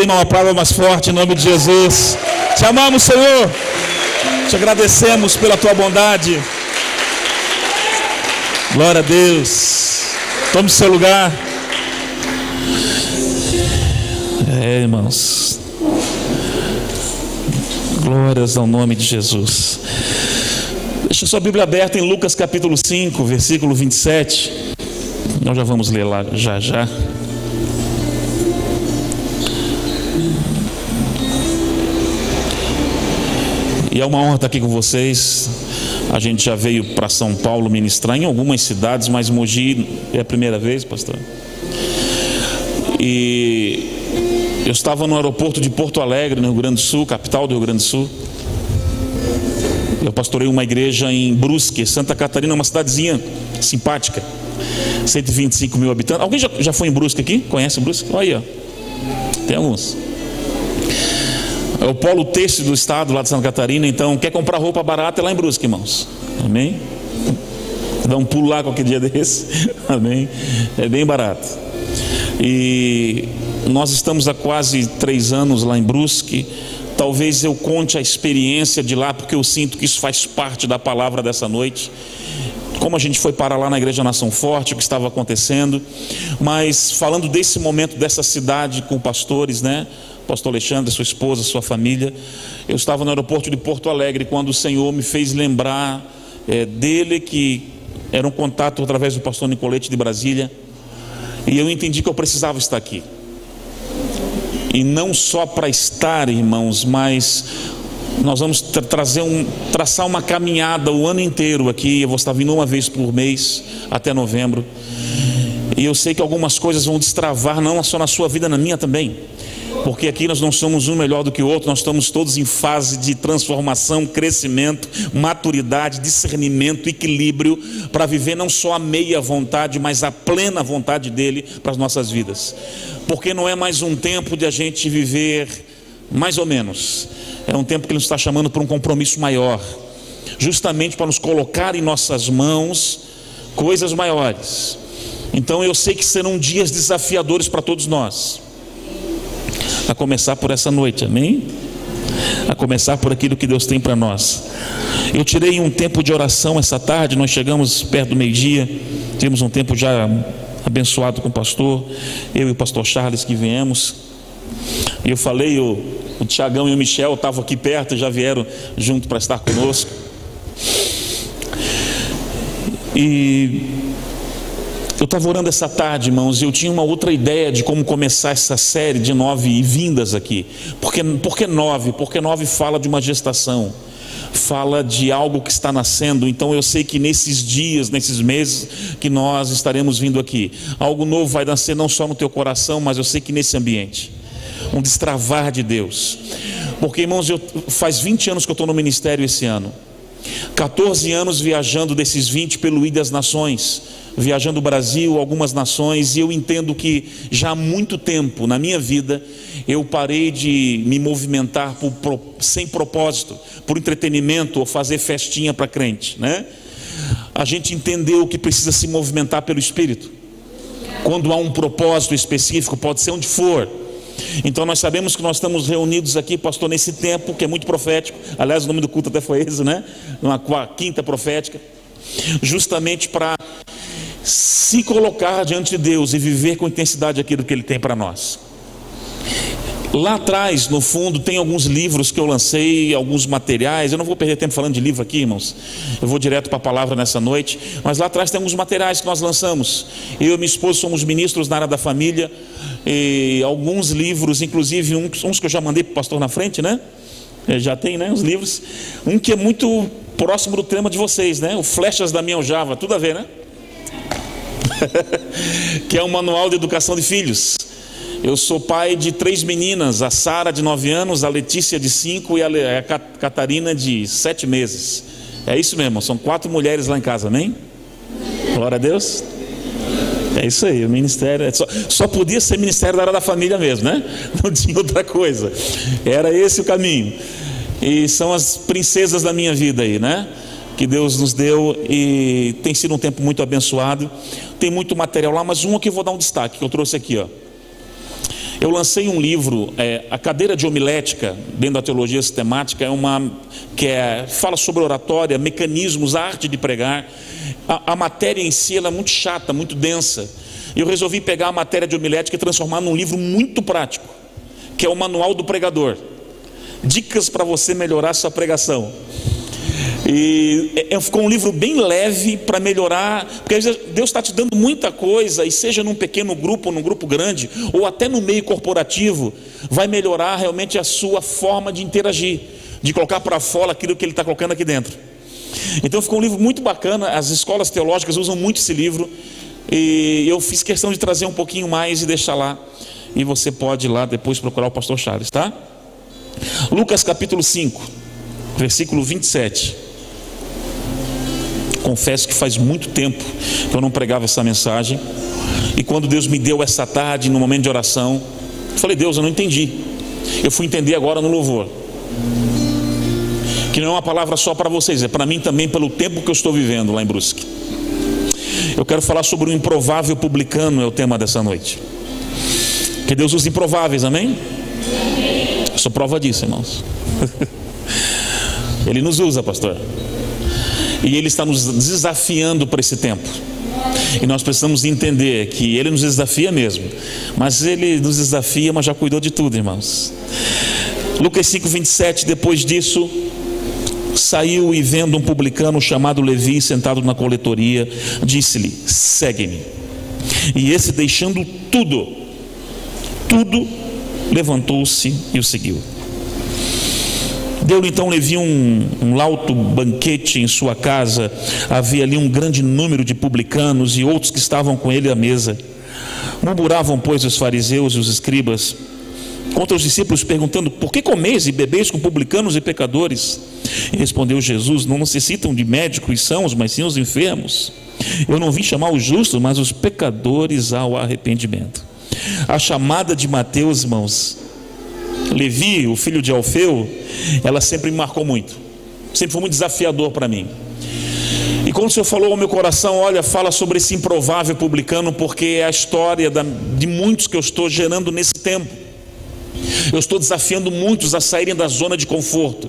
Quem não aplauda mais forte em nome de Jesus. Te amamos, Senhor. Te agradecemos pela tua bondade. Glória a Deus. Tome seu lugar. Irmãos. Glórias ao nome de Jesus. Deixa sua Bíblia aberta em Lucas capítulo 5, versículo 27. Nós já vamos ler lá já. E é uma honra estar aqui com vocês. A gente já veio para São Paulo ministrar em algumas cidades, mas Mogi é a primeira vez, pastor. E eu estava no aeroporto de Porto Alegre, no Rio Grande do Sul, capital do Rio Grande do Sul. Eu pastorei uma igreja em Brusque, Santa Catarina, uma cidadezinha simpática, 125 mil habitantes. Alguém já foi em Brusque aqui? Conhece Brusque? Olha aí, ó. Tem alguns. É o polo têxtil do estado lá de Santa Catarina. Então, quer comprar roupa barata é lá em Brusque, irmãos. Amém? Dá um pulo lá qualquer dia desse. Amém? É bem barato. E nós estamos há quase 3 anos lá em Brusque. Talvez eu conte a experiência de lá, porque eu sinto que isso faz parte da palavra dessa noite. Como a gente foi parar lá na Igreja Nação Forte, o que estava acontecendo. Mas falando desse momento, dessa cidade com pastores, né? Pastor Alexandre, sua esposa, sua família. Eu estava no aeroporto de Porto Alegre quando o Senhor me fez lembrar dele, que era um contato através do pastor Nicolete de Brasília. E eu entendi que eu precisava estar aqui. E não só para estar, irmãos, mas nós vamos traçar uma caminhada o ano inteiro aqui. Eu vou estar vindo uma vez por mês até novembro. E eu sei que algumas coisas vão destravar, não só na sua vida, na minha também. Porque aqui nós não somos um melhor do que o outro, nós estamos todos em fase de transformação, crescimento, maturidade, discernimento, equilíbrio, para viver não só a meia vontade, mas a plena vontade dele para as nossas vidas. Porque não é mais um tempo de a gente viver mais ou menos, é um tempo que ele nos está chamando para um compromisso maior, justamente para nos colocar em nossas mãos coisas maiores. Então eu sei que serão dias desafiadores para todos nós. A começar por essa noite, amém? A começar por aquilo que Deus tem para nós. Eu tirei um tempo de oração essa tarde. Nós chegamos perto do meio-dia. Tivemos um tempo já abençoado com o pastor. Eu e o pastor Charles que viemos. E eu falei, o Tiagão e o Michel estavam aqui perto, já vieram junto para estar conosco. E eu estava orando essa tarde, irmãos, e eu tinha uma outra ideia de como começar essa série de 9 vindas aqui. Por que 9? Porque 9 fala de uma gestação, fala de algo que está nascendo. Então eu sei que nesses dias, nesses meses que nós estaremos vindo aqui, algo novo vai nascer não só no teu coração, mas eu sei que nesse ambiente, um destravar de Deus. Porque, irmãos, faz 20 anos que eu estou no ministério esse ano, 14 anos viajando desses 20 pelo I das Nações, viajando o Brasil, algumas nações. E eu entendo que já há muito tempo na minha vida eu parei de me movimentar sem propósito, por entretenimento ou fazer festinha para crente, né? A gente entendeu que precisa se movimentar pelo Espírito. Quando há um propósito específico, pode ser onde for. Então nós sabemos que nós estamos reunidos aqui, pastor, nesse tempo que é muito profético. Aliás, o nome do culto até foi esse, né? Uma quinta profética, justamente para se colocar diante de Deus e viver com intensidade aquilo que Ele tem para nós. Lá atrás, no fundo, tem alguns livros que eu lancei, alguns materiais. Eu não vou perder tempo falando de livro aqui, irmãos. Eu vou direto para a palavra nessa noite. Mas lá atrás tem alguns materiais que nós lançamos. Eu e minha esposa somos ministros na área da família. E alguns livros, inclusive uns que eu já mandei para o pastor na frente, né? Já tem, né, os livros. Um que é muito próximo do tema de vocês, né? O Flechas da Minha Aljava, tudo a ver, né? Que é um manual de educação de filhos. Eu sou pai de 3 meninas, a Sara de 9 anos, a Letícia de 5 e a Catarina de 7 meses. É isso mesmo, são 4 mulheres lá em casa, amém? Glória a Deus. É isso aí, o ministério só podia ser ministério da área da família mesmo, né? Não tinha outra coisa. Era esse o caminho. E são as princesas da minha vida aí, né? Que Deus nos deu, e tem sido um tempo muito abençoado. Tem muito material lá, mas um aqui eu vou dar um destaque, que eu trouxe aqui, ó. Eu lancei um livro, a cadeira de homilética, dentro da teologia sistemática, fala sobre oratória, mecanismos, a arte de pregar. A matéria em si ela é muito chata, muito densa. E eu resolvi pegar a matéria de homilética e transformar num livro muito prático, que é o Manual do Pregador. Dicas para você melhorar sua pregação. E ficou um livro bem leve para melhorar, porque às vezes Deus está te dando muita coisa, e seja num pequeno grupo ou num grupo grande, ou até no meio corporativo, vai melhorar realmente a sua forma de interagir, de colocar para fora aquilo que Ele está colocando aqui dentro. Então ficou um livro muito bacana. As escolas teológicas usam muito esse livro, e eu fiz questão de trazer um pouquinho mais e deixar lá, e você pode ir lá depois procurar o pastor Charles, tá? Lucas capítulo 5, versículo 27. Confesso que faz muito tempo que eu não pregava essa mensagem, e quando Deus me deu essa tarde, no momento de oração, eu falei: Deus, eu não entendi. Eu fui entender agora no louvor, que não é uma palavra só para vocês, é para mim também, pelo tempo que eu estou vivendo lá em Brusque. Eu quero falar sobre o improvável publicano, é o tema dessa noite. Que Deus usa improváveis, amém? Eu sou prova disso, irmãos. Ele nos usa, pastor, e Ele está nos desafiando para esse tempo, e nós precisamos entender que Ele nos desafia mesmo, mas Ele nos desafia, mas já cuidou de tudo, irmãos. Lucas 5, 27. Depois disso, saiu, e vendo um publicano chamado Levi sentado na coletoria, disse-lhe: segue-me. E esse, deixando tudo, levantou-se e o seguiu. Deu-lhe então Levi um lauto banquete em sua casa. Havia ali um grande número de publicanos e outros que estavam com ele à mesa. Murmuravam, pois, os fariseus e os escribas contra os discípulos, perguntando: por que comeis e bebeis com publicanos e pecadores? E respondeu Jesus: não necessitam de médicos sãos, mas sim os enfermos. Eu não vim chamar os justos, mas os pecadores ao arrependimento. A chamada de Mateus, irmãos, Levi, o filho de Alfeu, ela sempre me marcou muito, sempre foi muito desafiador para mim. E quando o Senhor falou ao meu coração: olha, fala sobre esse improvável publicano, porque é a história de muitos que eu estou gerando nesse tempo. Eu estou desafiando muitos a saírem da zona de conforto,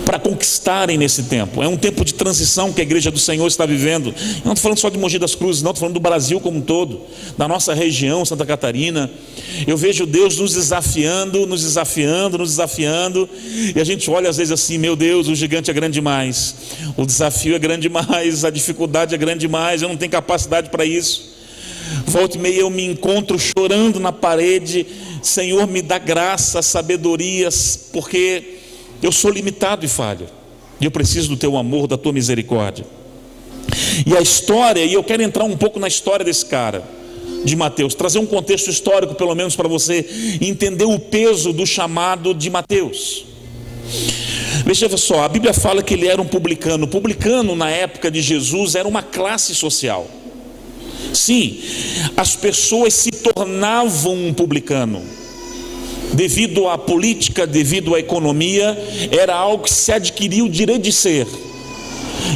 para conquistarem nesse tempo. É um tempo de transição que a igreja do Senhor está vivendo. Eu não estou falando só de Mogi das Cruzes, não, estou falando do Brasil como um todo, da nossa região, Santa Catarina. Eu vejo Deus nos desafiando, e a gente olha às vezes assim: meu Deus, o gigante é grande demais, o desafio é grande demais, a dificuldade é grande demais, eu não tenho capacidade para isso. Volta e meia eu me encontro chorando na parede: Senhor, me dá graça, sabedoria, porque eu sou limitado e falho, e eu preciso do teu amor, da tua misericórdia. E a história, e eu quero entrar um pouco na história desse cara, de Mateus, trazer um contexto histórico pelo menos para você entender o peso do chamado de Mateus. Veja só, a Bíblia fala que ele era um publicano. Publicano na época de Jesus era uma classe social. Sim, as pessoas se tornavam um publicano devido à política, devido à economia. Era algo que se adquiria o direito de ser.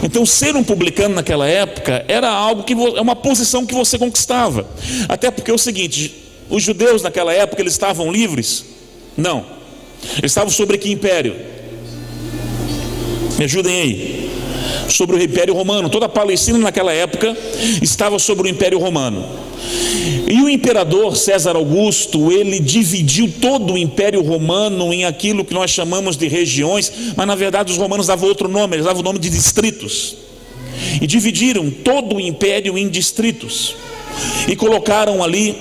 Então, ser um publicano naquela época era algo que é uma posição que você conquistava. Até porque é o seguinte: os judeus naquela época, eles estavam livres? Não. Eles estavam sobre que império? Me ajudem aí. Sobre o Império Romano. Toda a Palestina naquela época estava sobre o Império Romano. E o imperador César Augusto, ele dividiu todo o Império Romano em aquilo que nós chamamos de regiões, mas na verdade os romanos davam outro nome, eles davam o nome de distritos. E dividiram todo o império em distritos, e colocaram ali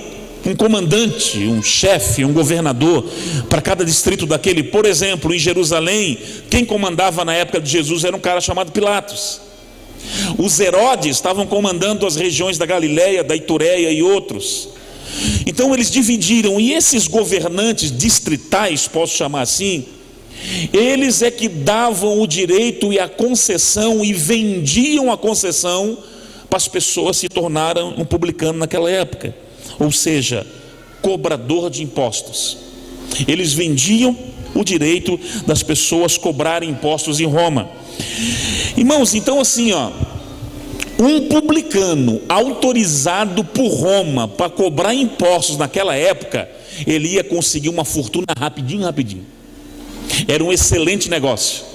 um comandante, um chefe, um governador para cada distrito daquele. Por exemplo, em Jerusalém, quem comandava na época de Jesus era um cara chamado Pilatos. Os Herodes estavam comandando as regiões da Galileia, da Itureia e outros. Então eles dividiram, e esses governantes distritais, posso chamar assim, eles é que davam o direito e a concessão, e vendiam a concessão para as pessoas se tornarem um publicano naquela época, ou seja, cobrador de impostos. Eles vendiam o direito das pessoas cobrarem impostos em Roma. Irmãos, então assim, Um publicano autorizado por Roma para cobrar impostos naquela época, ele ia conseguir uma fortuna rapidinho. Era um excelente negócio.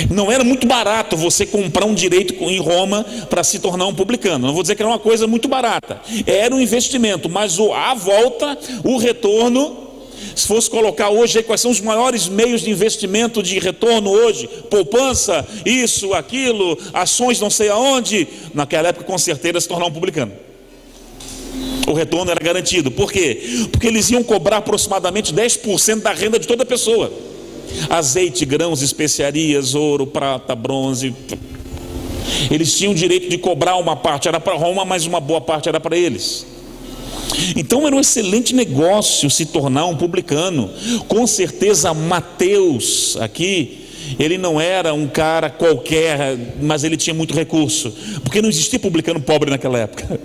Não era muito barato você comprar um direito em Roma para se tornar um publicano. Não vou dizer que era uma coisa muito barata. Era um investimento, mas a volta, o retorno, se fosse colocar hoje aí, quais são os maiores meios de investimento de retorno hoje? Poupança, isso, aquilo, ações não sei aonde. Naquela época, com certeza, se tornar um publicano. O retorno era garantido. Por quê? Porque eles iam cobrar aproximadamente 10% da renda de toda pessoa. Azeite, grãos, especiarias, ouro, prata, bronze. Eles tinham o direito de cobrar uma parte, era para Roma, mas uma boa parte era para eles. Então era um excelente negócio se tornar um publicano. Com certeza Mateus aqui, ele não era um cara qualquer, mas ele tinha muito recurso, porque não existia publicano pobre naquela época.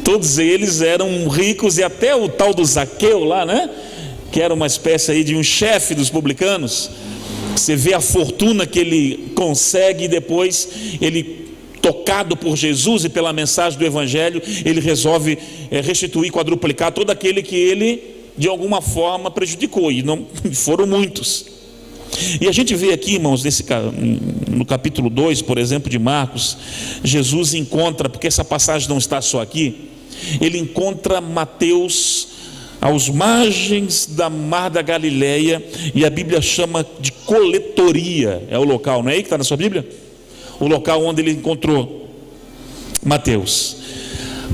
Todos eles eram ricos, e até o tal do Zaqueu lá, né? Que era uma espécie aí de um chefe dos publicanos. Você vê a fortuna que ele consegue, e depois ele, tocado por Jesus e pela mensagem do Evangelho, ele resolve restituir, quadruplicar todo aquele que ele de alguma forma prejudicou, e não foram muitos. E a gente vê aqui, irmãos, no capítulo 2, por exemplo, de Marcos, Jesus encontra, porque essa passagem não está só aqui, ele encontra Mateus aos margens da mar da Galileia, e a Bíblia chama de coletoria, é o local, não é aí que está na sua Bíblia? O local onde ele encontrou Mateus.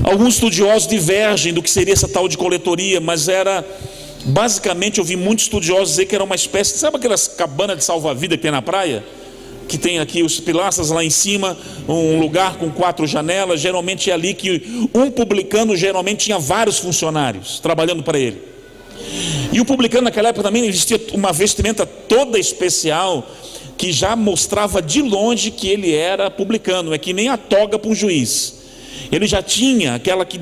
Alguns estudiosos divergem do que seria essa tal de coletoria, mas era, basicamente, eu vi muitos estudiosos dizer que era uma espécie, sabe aquelas cabanas de salva-vida que tem na praia? Que tem aqui os pilastras lá em cima, um lugar com 4 janelas. Geralmente é ali que um publicano geralmente tinha vários funcionários trabalhando para ele. E o publicano naquela época também existia uma vestimenta toda especial, que já mostrava de longe que ele era publicano. É que nem a toga para um juiz. Ele já tinha aquela que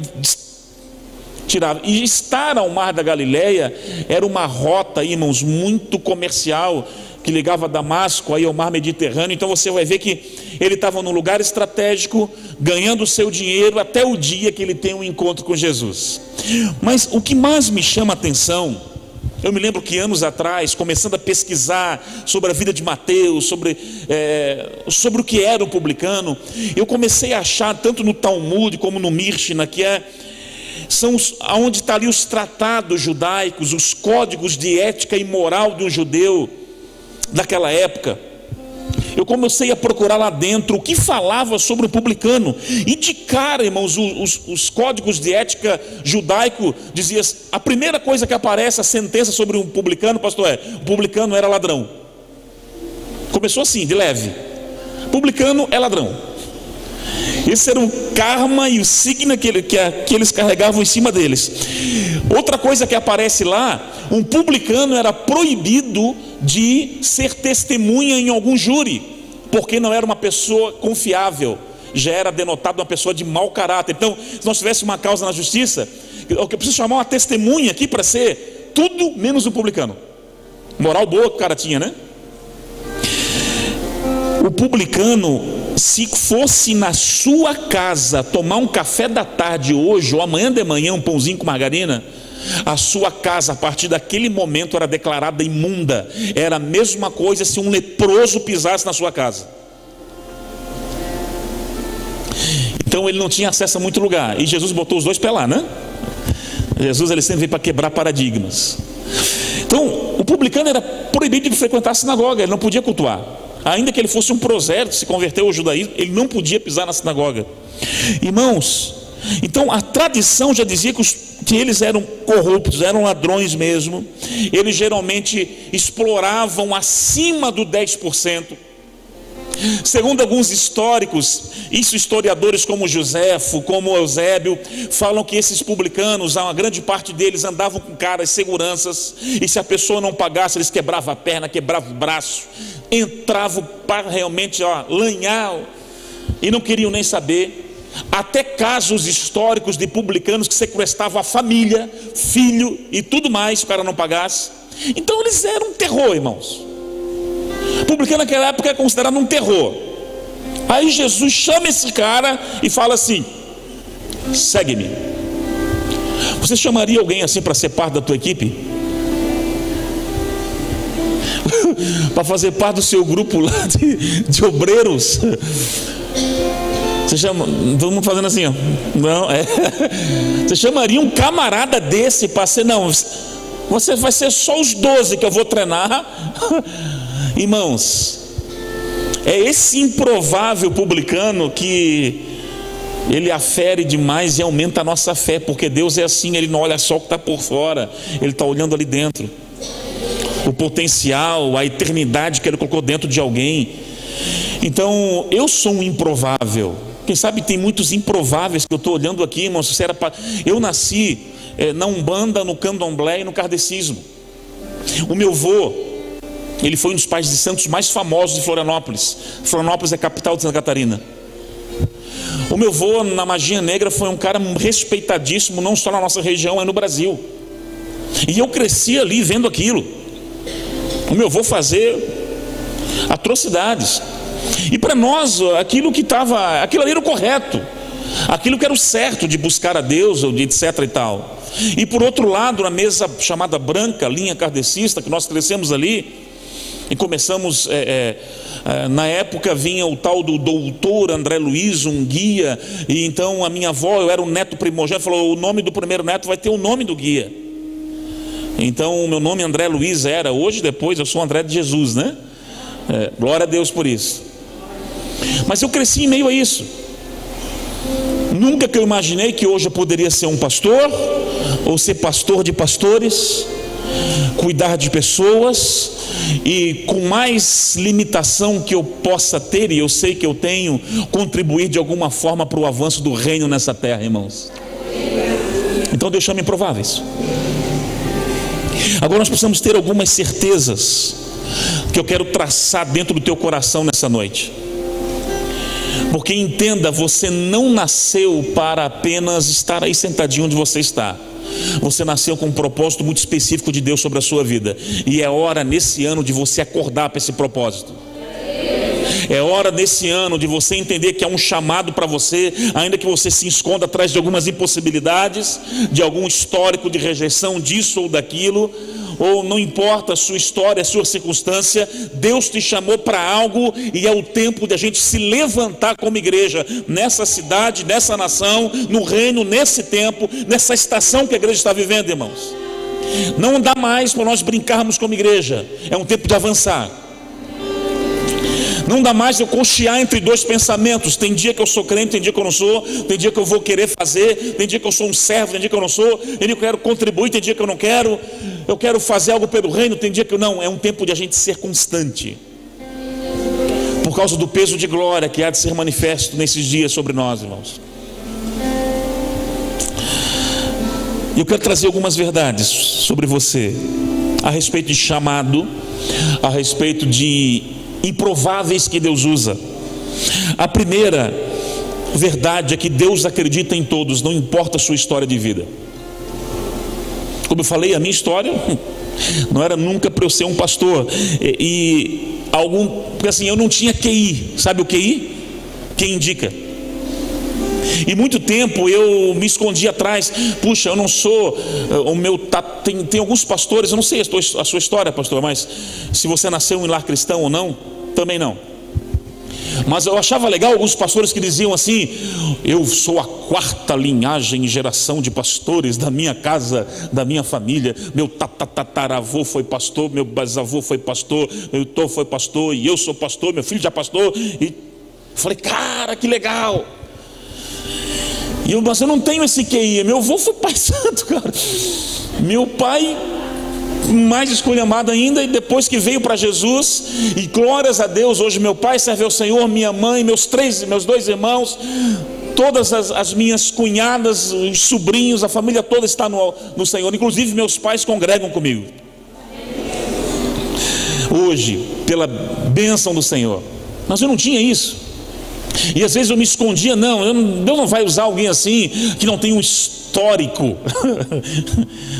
tirava. E estar ao mar da Galileia era uma rota, irmãos, muito comercial, que ligava Damasco aí ao mar Mediterrâneo. Então você vai ver que ele estava num lugar estratégico, ganhando o seu dinheiro, até o dia que ele tem um encontro com Jesus. Mas o que mais me chama a atenção, eu me lembro que anos atrás, começando a pesquisar sobre a vida de Mateus, sobre o que era o publicano, eu comecei a achar, tanto no Talmud como no Mishnah, que são onde estão ali os tratados judaicos, os códigos de ética e moral de um judeu daquela época. Eu comecei a procurar lá dentro o que falava sobre o publicano, e de cara, irmãos, os códigos de ética judaico diziam, a primeira coisa que aparece, a sentença sobre um publicano, pastor, o publicano era ladrão. Começou assim, de leve: publicano é ladrão. Esse era o karma e o signo que eles carregavam em cima deles. Outra coisa que aparece lá, um publicano era proibido de ser testemunha em algum júri, porque não era uma pessoa confiável, já era denotado uma pessoa de mau caráter. Então, se nós tivéssemos uma causa na justiça, eu preciso chamar uma testemunha aqui para ser tudo menos um publicano. Moral boa que o cara tinha, né? O publicano, se fosse na sua casa tomar um café da tarde hoje, ou amanhã de manhã um pãozinho com margarina, a sua casa a partir daquele momento era declarada imunda. Era a mesma coisa se um leproso pisasse na sua casa. Então ele não tinha acesso a muito lugar, e Jesus botou os dois para lá, né? Jesus, ele sempre veio para quebrar paradigmas. Então o publicano era proibido de frequentar a sinagoga, ele não podia cultuar. Ainda que ele fosse um prosélito, se converteu ao judaísmo, ele não podia pisar na sinagoga. Irmãos, então a tradição já dizia que eles eram corruptos, eram ladrões mesmo. Eles geralmente exploravam acima do 10%. Segundo alguns históricos, historiadores como Joséfo, como Eusébio, falam que esses publicanos, uma grande parte deles andavam com caras seguranças, e se a pessoa não pagasse, eles quebravam a perna, quebravam o braço, entravam para realmente lanhar, e não queriam nem saber. Até casos históricos de publicanos que sequestravam a família, filho e tudo mais, se o cara não pagasse. Então eles eram um terror, irmãos. Publicano naquela época é considerado um terror. Aí Jesus chama esse cara e fala assim: segue-me. Você chamaria alguém assim para ser parte da tua equipe? Para fazer parte do seu grupo lá de obreiros? Você chama, todo mundo fazendo assim, ó. Não, é. Você chamaria um camarada desse para ser? Não, você vai ser só os 12 que eu vou treinar. Irmãos, é esse improvável publicano que ele afere demais e aumenta a nossa fé, porque Deus é assim, Ele não olha só o que está por fora, Ele está olhando ali dentro, o potencial, a eternidade que Ele colocou dentro de alguém. Então, eu sou um improvável. Quem sabe tem muitos improváveis que eu estou olhando aqui, irmãos. Eu nasci na Umbanda, no Candomblé e no Kardecismo. O meu avô, ele foi um dos pais de santos mais famosos de Florianópolis. Florianópolis é a capital de Santa Catarina. O meu avô, na magia negra, foi um cara respeitadíssimo, não só na nossa região, mas no Brasil. E eu cresci ali vendo aquilo. O meu avô fazer atrocidades. E para nós, aquilo ali era o correto, aquilo que era o certo de buscar a Deus, ou de etc e tal. E por outro lado, na mesa chamada branca, linha kardecista, que nós crescemos ali, e começamos, na época vinha o tal do doutor André Luiz, um guia, e então a minha avó, eu era o neto primogênito, falou: o nome do primeiro neto vai ter o nome do guia. Então o meu nome André Luiz era, hoje depois eu sou André de Jesus, né? Glória a Deus por isso. Mas eu cresci em meio a isso. Nunca que eu imaginei que hoje eu poderia ser um pastor, ou ser pastor de pastores, cuidar de pessoas, e com mais limitação que eu possa ter, e eu sei que eu tenho, contribuir de alguma forma para o avanço do reino nessa terra, irmãos. Então Deus chama improváveis. Agora nós precisamos ter algumas certezas que eu quero traçar dentro do teu coração nessa noite. Porque entenda, você não nasceu para apenas estar aí sentadinho onde você está. Você nasceu com um propósito muito específico de Deus sobre a sua vida. E é hora nesse ano de você acordar para esse propósito. É hora nesse ano de você entender que há um chamado para você, ainda que você se esconda atrás de algumas impossibilidades, de algum histórico de rejeição disso ou daquilo, ou não importa a sua história, a sua circunstância, Deus te chamou para algo, e é o tempo de a gente se levantar como igreja, nessa cidade, nessa nação, no reino, nesse tempo, nessa estação que a igreja está vivendo, irmãos. Não dá mais para nós brincarmos como igreja, é um tempo de avançar. Não dá mais eu cochear entre dois pensamentos. Tem dia que eu sou crente, tem dia que eu não sou. Tem dia que eu vou querer fazer, tem dia que eu sou um servo, tem dia que eu não sou. Tem dia que eu quero contribuir, tem dia que eu não quero. Eu quero fazer algo pelo reino, tem dia que eu não. É um tempo de a gente ser constante, por causa do peso de glória que há de ser manifesto nesses dias sobre nós, irmãos. E eu quero trazer algumas verdades sobre você, a respeito de chamado, a respeito de improváveis que Deus usa. A primeira verdade é que Deus acredita em todos, não importa a sua história de vida. Como eu falei, a minha história não era nunca para eu ser um pastor, porque assim, eu não tinha QI. Sabe o QI? Quem indica. E muito tempo eu me escondi atrás. Puxa, eu não sou tem alguns pastores, eu não sei a sua história, pastor, mas se você nasceu em lar cristão ou não, também não. Mas eu achava legal alguns pastores que diziam assim: eu sou a 4ª linhagem e geração de pastores da minha casa, da minha família. Meu tataravô foi pastor, meu bisavô foi pastor, meu avô foi pastor, e eu sou pastor, meu filho já pastor. E eu falei: cara, que legal. Mas eu não tenho esse QI. Meu avô foi pai santo, cara. Meu pai, mais esculhambado ainda, e depois que veio para Jesus, e glórias a Deus, hoje meu pai serve ao Senhor, minha mãe, meus 2 irmãos, todas as minhas cunhadas, os sobrinhos, a família toda está no Senhor, inclusive meus pais congregam comigo hoje, pela bênção do Senhor. Mas eu não tinha isso. E às vezes eu me escondia. Deus não vai usar alguém assim, que não tem um histórico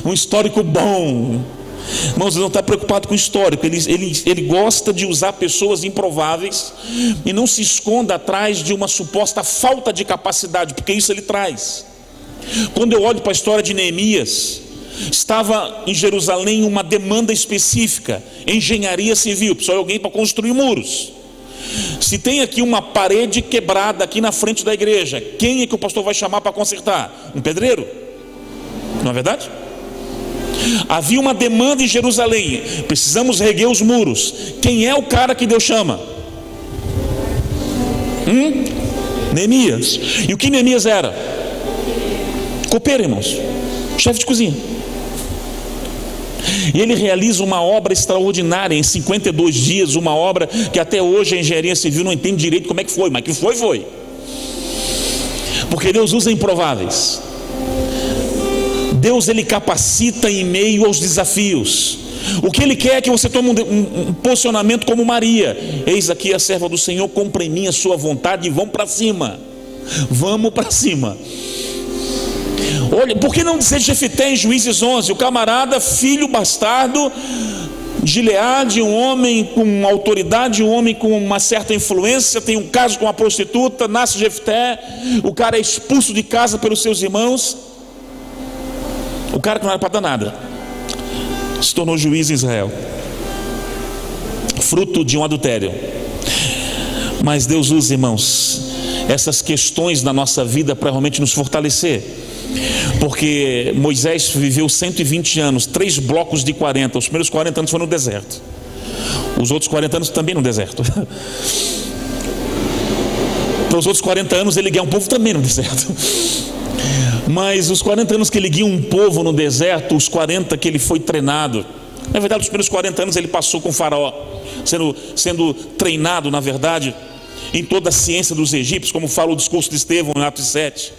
um histórico bom. Irmãos, Deus não está preocupado com o histórico. Ele gosta de usar pessoas improváveis e não se esconda atrás de uma suposta falta de capacidade, porque isso ele traz. Quando eu olho para a história de Neemias, estava em Jerusalém uma demanda específica: engenharia civil, precisava de alguém para construir muros. Se tem aqui uma parede quebrada aqui na frente da igreja, quem é que o pastor vai chamar para consertar? Um pedreiro, não é verdade? Havia uma demanda em Jerusalém: precisamos reguer os muros. Quem é o cara que Deus chama? Neemias. E o que Neemias era? Copeiro, irmãos, chefe de cozinha. E ele realiza uma obra extraordinária em 52 dias, uma obra que até hoje a engenharia civil não entende direito como é que foi, mas que foi. Porque Deus usa improváveis. Deus, ele capacita em meio aos desafios. O que ele quer é que você tome um posicionamento como Maria: eis aqui a serva do Senhor, cumpra em mim a sua vontade, e vamos para cima. Olha, por que não dizer Jefté em Juízes 11? O camarada, filho bastardo de Gileade, um homem com autoridade, um homem com uma certa influência, tem um caso com uma prostituta, nasce Jefté, o cara é expulso de casa pelos seus irmãos. O cara que não era para dar nada se tornou juiz em Israel, fruto de um adultério. Mas Deus usa, irmãos, essas questões na nossa vida para realmente nos fortalecer. Porque Moisés viveu 120 anos, 3 blocos de 40. Os primeiros 40 anos foram no deserto, os outros 40 anos também no deserto. Para os outros 40 anos ele guia um povo também no deserto. Mas os 40 anos que ele guia um povo no deserto, os 40 que ele foi treinado, na verdade os primeiros 40 anos ele passou com o faraó, sendo treinado, na verdade, em toda a ciência dos egípcios, como fala o discurso de Estevão em Atos 7.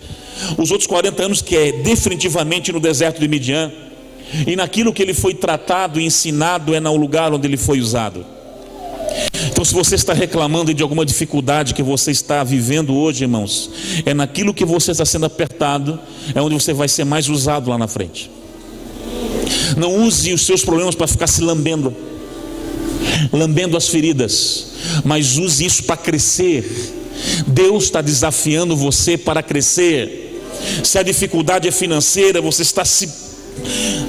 Os outros 40 anos que é definitivamente no deserto de Midian. E naquilo que ele foi tratado e ensinado é no lugar onde ele foi usado. Então, se você está reclamando de alguma dificuldade que você está vivendo hoje, irmãos, é naquilo que você está sendo apertado, é onde você vai ser mais usado lá na frente. Não use os seus problemas para ficar se lambendo as feridas, mas use isso para crescer. Deus está desafiando você para crescer. Se a dificuldade é financeira,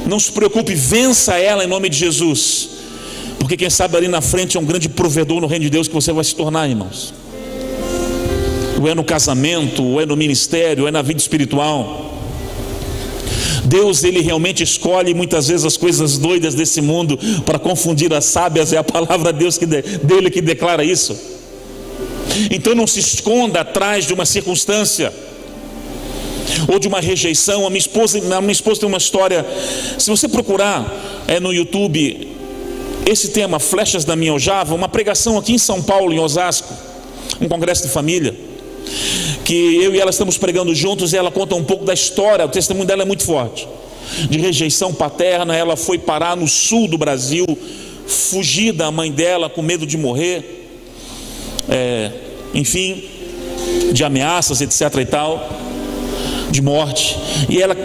não se preocupe, vença ela em nome de Jesus. Porque quem sabe ali na frente é um grande provedor no reino de Deus que você vai se tornar, irmãos. Ou é no casamento, ou é no ministério, ou é na vida espiritual. Deus, ele realmente escolhe muitas vezes as coisas doidas desse mundo para confundir as sábias. É a palavra de Deus dele que declara isso. Então não se esconda atrás de uma circunstância ou de uma rejeição. A minha esposa tem uma história. Se você procurar no YouTube esse tema, Flechas da Minha Aljava, uma pregação aqui em São Paulo, em Osasco, um congresso de família, que eu e ela estamos pregando juntos, e ela conta um pouco da história. O testemunho dela é muito forte, de rejeição paterna. Ela foi parar no sul do Brasil, fugir da mãe dela com medo de morrer, enfim, de ameaças, etc e tal, de morte. E ela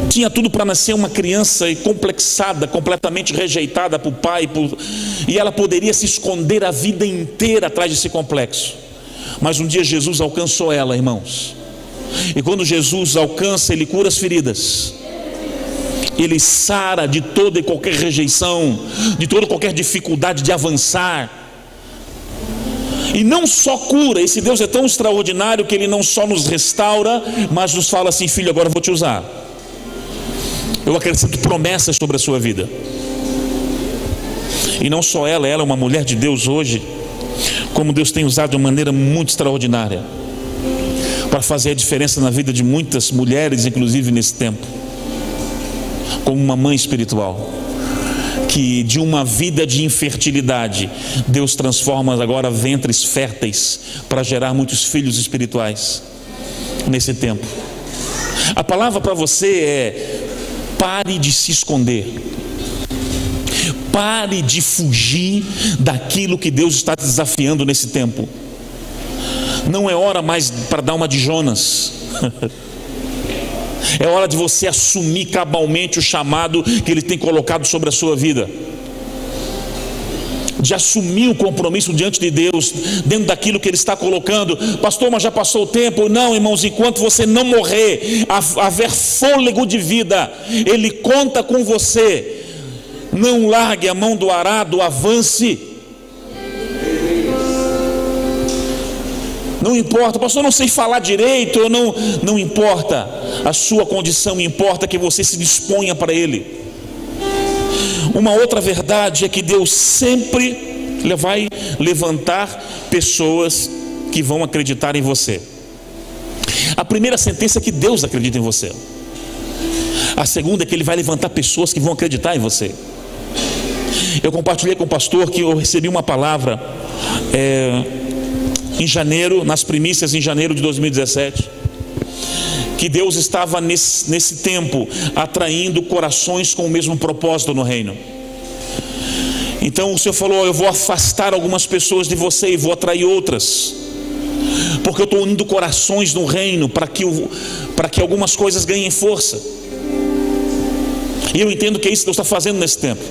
tinha tudo para nascer uma criança complexada, completamente rejeitada por pai, e ela poderia se esconder a vida inteira atrás desse complexo. Mas um dia Jesus alcançou ela, irmãos. E quando Jesus alcança, ele cura as feridas, ele sara de toda e qualquer rejeição, de toda e qualquer dificuldade de avançar. E não só cura, esse Deus é tão extraordinário que ele não só nos restaura, mas nos fala assim: filho, agora eu vou te usar. Eu acrescento promessas sobre a sua vida. E não só ela é uma mulher de Deus hoje, como Deus tem usado de uma maneira muito extraordinária para fazer a diferença na vida de muitas mulheres, inclusive nesse tempo, como uma mãe espiritual, que de uma vida de infertilidade, Deus transforma agora ventres férteis para gerar muitos filhos espirituais nesse tempo. A palavra para você é: pare de se esconder, pare de fugir daquilo que Deus está te desafiando nesse tempo. Não é hora mais para dar uma de Jonas. É hora de você assumir cabalmente o chamado que Ele tem colocado sobre a sua vida, de assumir o compromisso diante de Deus, dentro daquilo que Ele está colocando. Pastor, mas já passou o tempo. Não, irmãos, enquanto você não morrer, haver fôlego de vida, Ele conta com você. Não largue a mão do arado, avance. Não importa, pastor, eu não sei falar direito, não importa a sua condição, importa que você se disponha para Ele. Uma outra verdade é que Deus sempre vai levantar pessoas que vão acreditar em você. A primeira sentença é que Deus acredita em você. A segunda é que Ele vai levantar pessoas que vão acreditar em você. Eu compartilhei com o pastor que eu recebi uma palavra em janeiro, nas primícias em janeiro de 2017, que Deus estava nesse tempo atraindo corações com o mesmo propósito no reino. Então o Senhor falou: eu vou afastar algumas pessoas de você e vou atrair outras, porque eu estou unindo corações no reino para que algumas coisas ganhem força. E eu entendo que é isso que Deus está fazendo nesse tempo.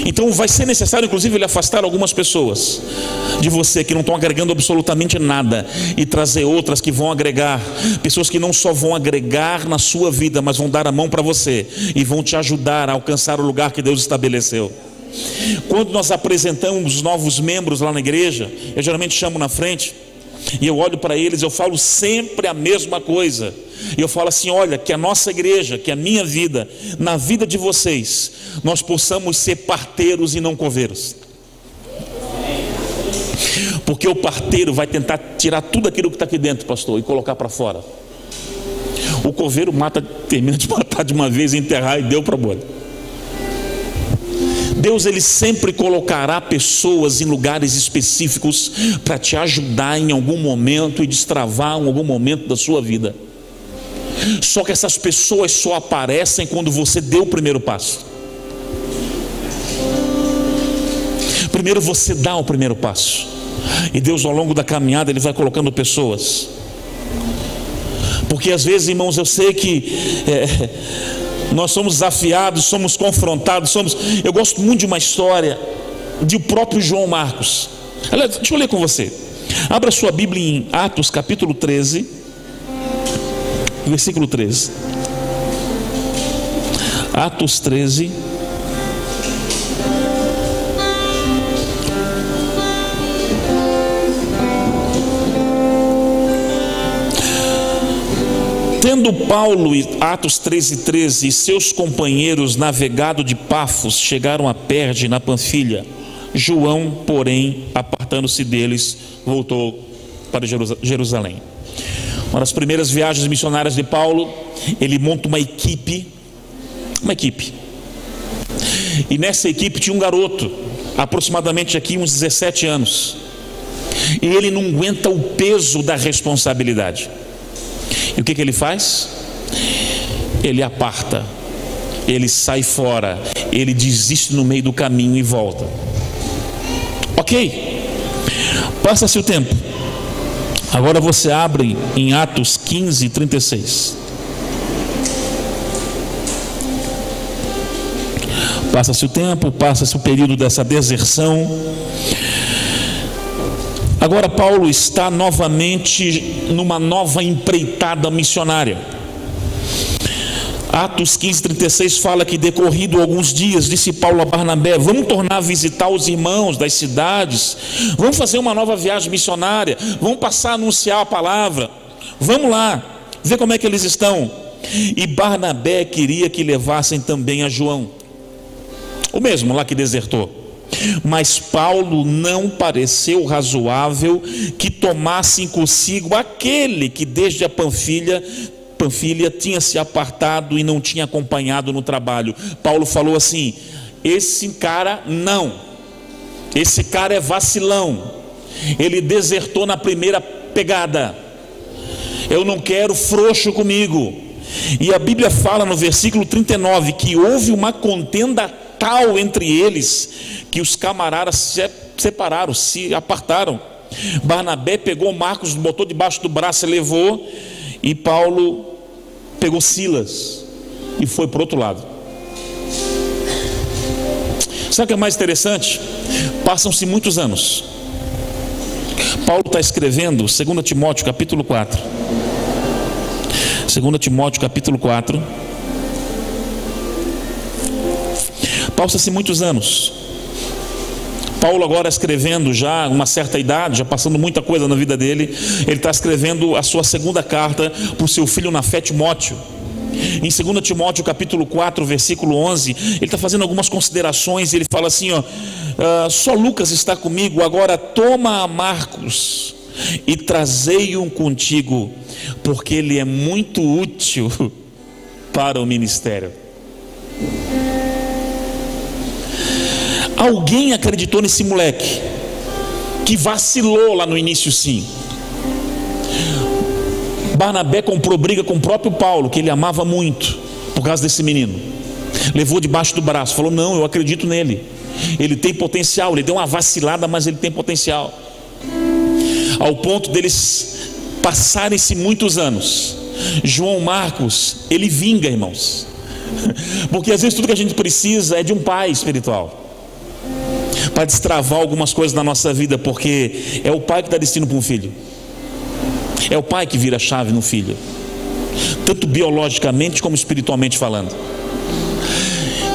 Então vai ser necessário, inclusive, Ele afastar algumas pessoas de você que não estão agregando absolutamente nada, e trazer outras que vão agregar. Pessoas que não só vão agregar na sua vida, mas vão dar a mão para você e vão te ajudar a alcançar o lugar que Deus estabeleceu. Quando nós apresentamos os novos membros lá na igreja, eu geralmente chamo na frente e eu olho para eles, eu falo sempre a mesma coisa. E eu falo assim: olha, que a nossa igreja, que a minha vida, na vida de vocês, nós possamos ser parteiros e não coveiros. Porque o parteiro vai tentar tirar tudo aquilo que está aqui dentro, pastor, e colocar para fora. O coveiro termina de matar de uma vez, enterrar e deu para boi. Deus, Ele sempre colocará pessoas em lugares específicos para te ajudar em algum momento e destravar em algum momento da sua vida. Só que essas pessoas só aparecem quando você deu o primeiro passo. Primeiro você dá o primeiro passo, e Deus, ao longo da caminhada, Ele vai colocando pessoas. Porque às vezes, irmãos, eu sei que nós somos desafiados, somos confrontados, eu gosto muito de uma história do próprio João Marcos. Aliás, deixa eu ler com você. Abra sua Bíblia em Atos capítulo 13, versículo 13. Atos 13. Tendo Paulo, Atos 13:13, e seus companheiros navegado de Pafos, chegaram a Perge na Panfilha. João, porém, apartando-se deles, voltou para Jerusalém. Uma das primeiras viagens missionárias de Paulo, ele monta uma equipe. E nessa equipe tinha um garoto, aproximadamente aqui uns 17 anos. E ele não aguenta o peso da responsabilidade. E o que ele faz? Ele aparta, ele sai fora, ele desiste no meio do caminho e volta. Ok, passa-se o tempo. Agora você abre em Atos 15:36. Passa-se o tempo, passa-se o período dessa deserção. Agora Paulo está novamente numa nova empreitada missionária. Atos 15:36 fala que, decorrido alguns dias, disse Paulo a Barnabé: vamos tornar a visitar os irmãos das cidades, vamos fazer uma nova viagem missionária, vamos passar a anunciar a palavra, vamos lá, ver como é que eles estão. E Barnabé queria que levassem também a João, o mesmo lá que desertou. Mas Paulo não pareceu razoável que tomassem consigo aquele que desde a Panfilha tinha se apartado e não tinha acompanhado no trabalho. Paulo falou assim: esse cara não, esse cara é vacilão, ele desertou na primeira pegada, eu não quero frouxo comigo. E a Bíblia fala no versículo 39 que houve uma contenda tal entre eles que os camaradas se separaram, se apartaram. Barnabé pegou Marcos, botou debaixo do braço e levou, e Paulo pegou Silas e foi para o outro lado. Sabe o que é mais interessante? Passam-se muitos anos. Paulo está escrevendo 2 Timóteo capítulo 4. 2 Timóteo capítulo 4. Passa-se muitos anos. Paulo agora escrevendo já uma certa idade, já passando muita coisa na vida dele. Ele está escrevendo a sua segunda carta para o seu filho na fé, Timóteo. Em 2 Timóteo capítulo 4, versículo 11, ele está fazendo algumas considerações. Ele fala assim, só Lucas está comigo, agora toma a Marcos e trazei-o contigo, porque ele é muito útil para o ministério. Alguém acreditou nesse moleque, que vacilou lá no início, sim. Barnabé comprou briga com o próprio Paulo, que ele amava muito, por causa desse menino. Levou debaixo do braço, falou, não, eu acredito nele, ele tem potencial. Ele deu uma vacilada, mas ele tem potencial. Ao ponto deles passarem-se muitos anos. João Marcos, ele vinga, irmãos. Porque às vezes tudo que a gente precisa é de um pai espiritual para destravar algumas coisas na nossa vida, porque é o pai que dá destino para um filho. É o pai que vira a chave no filho, tanto biologicamente como espiritualmente falando.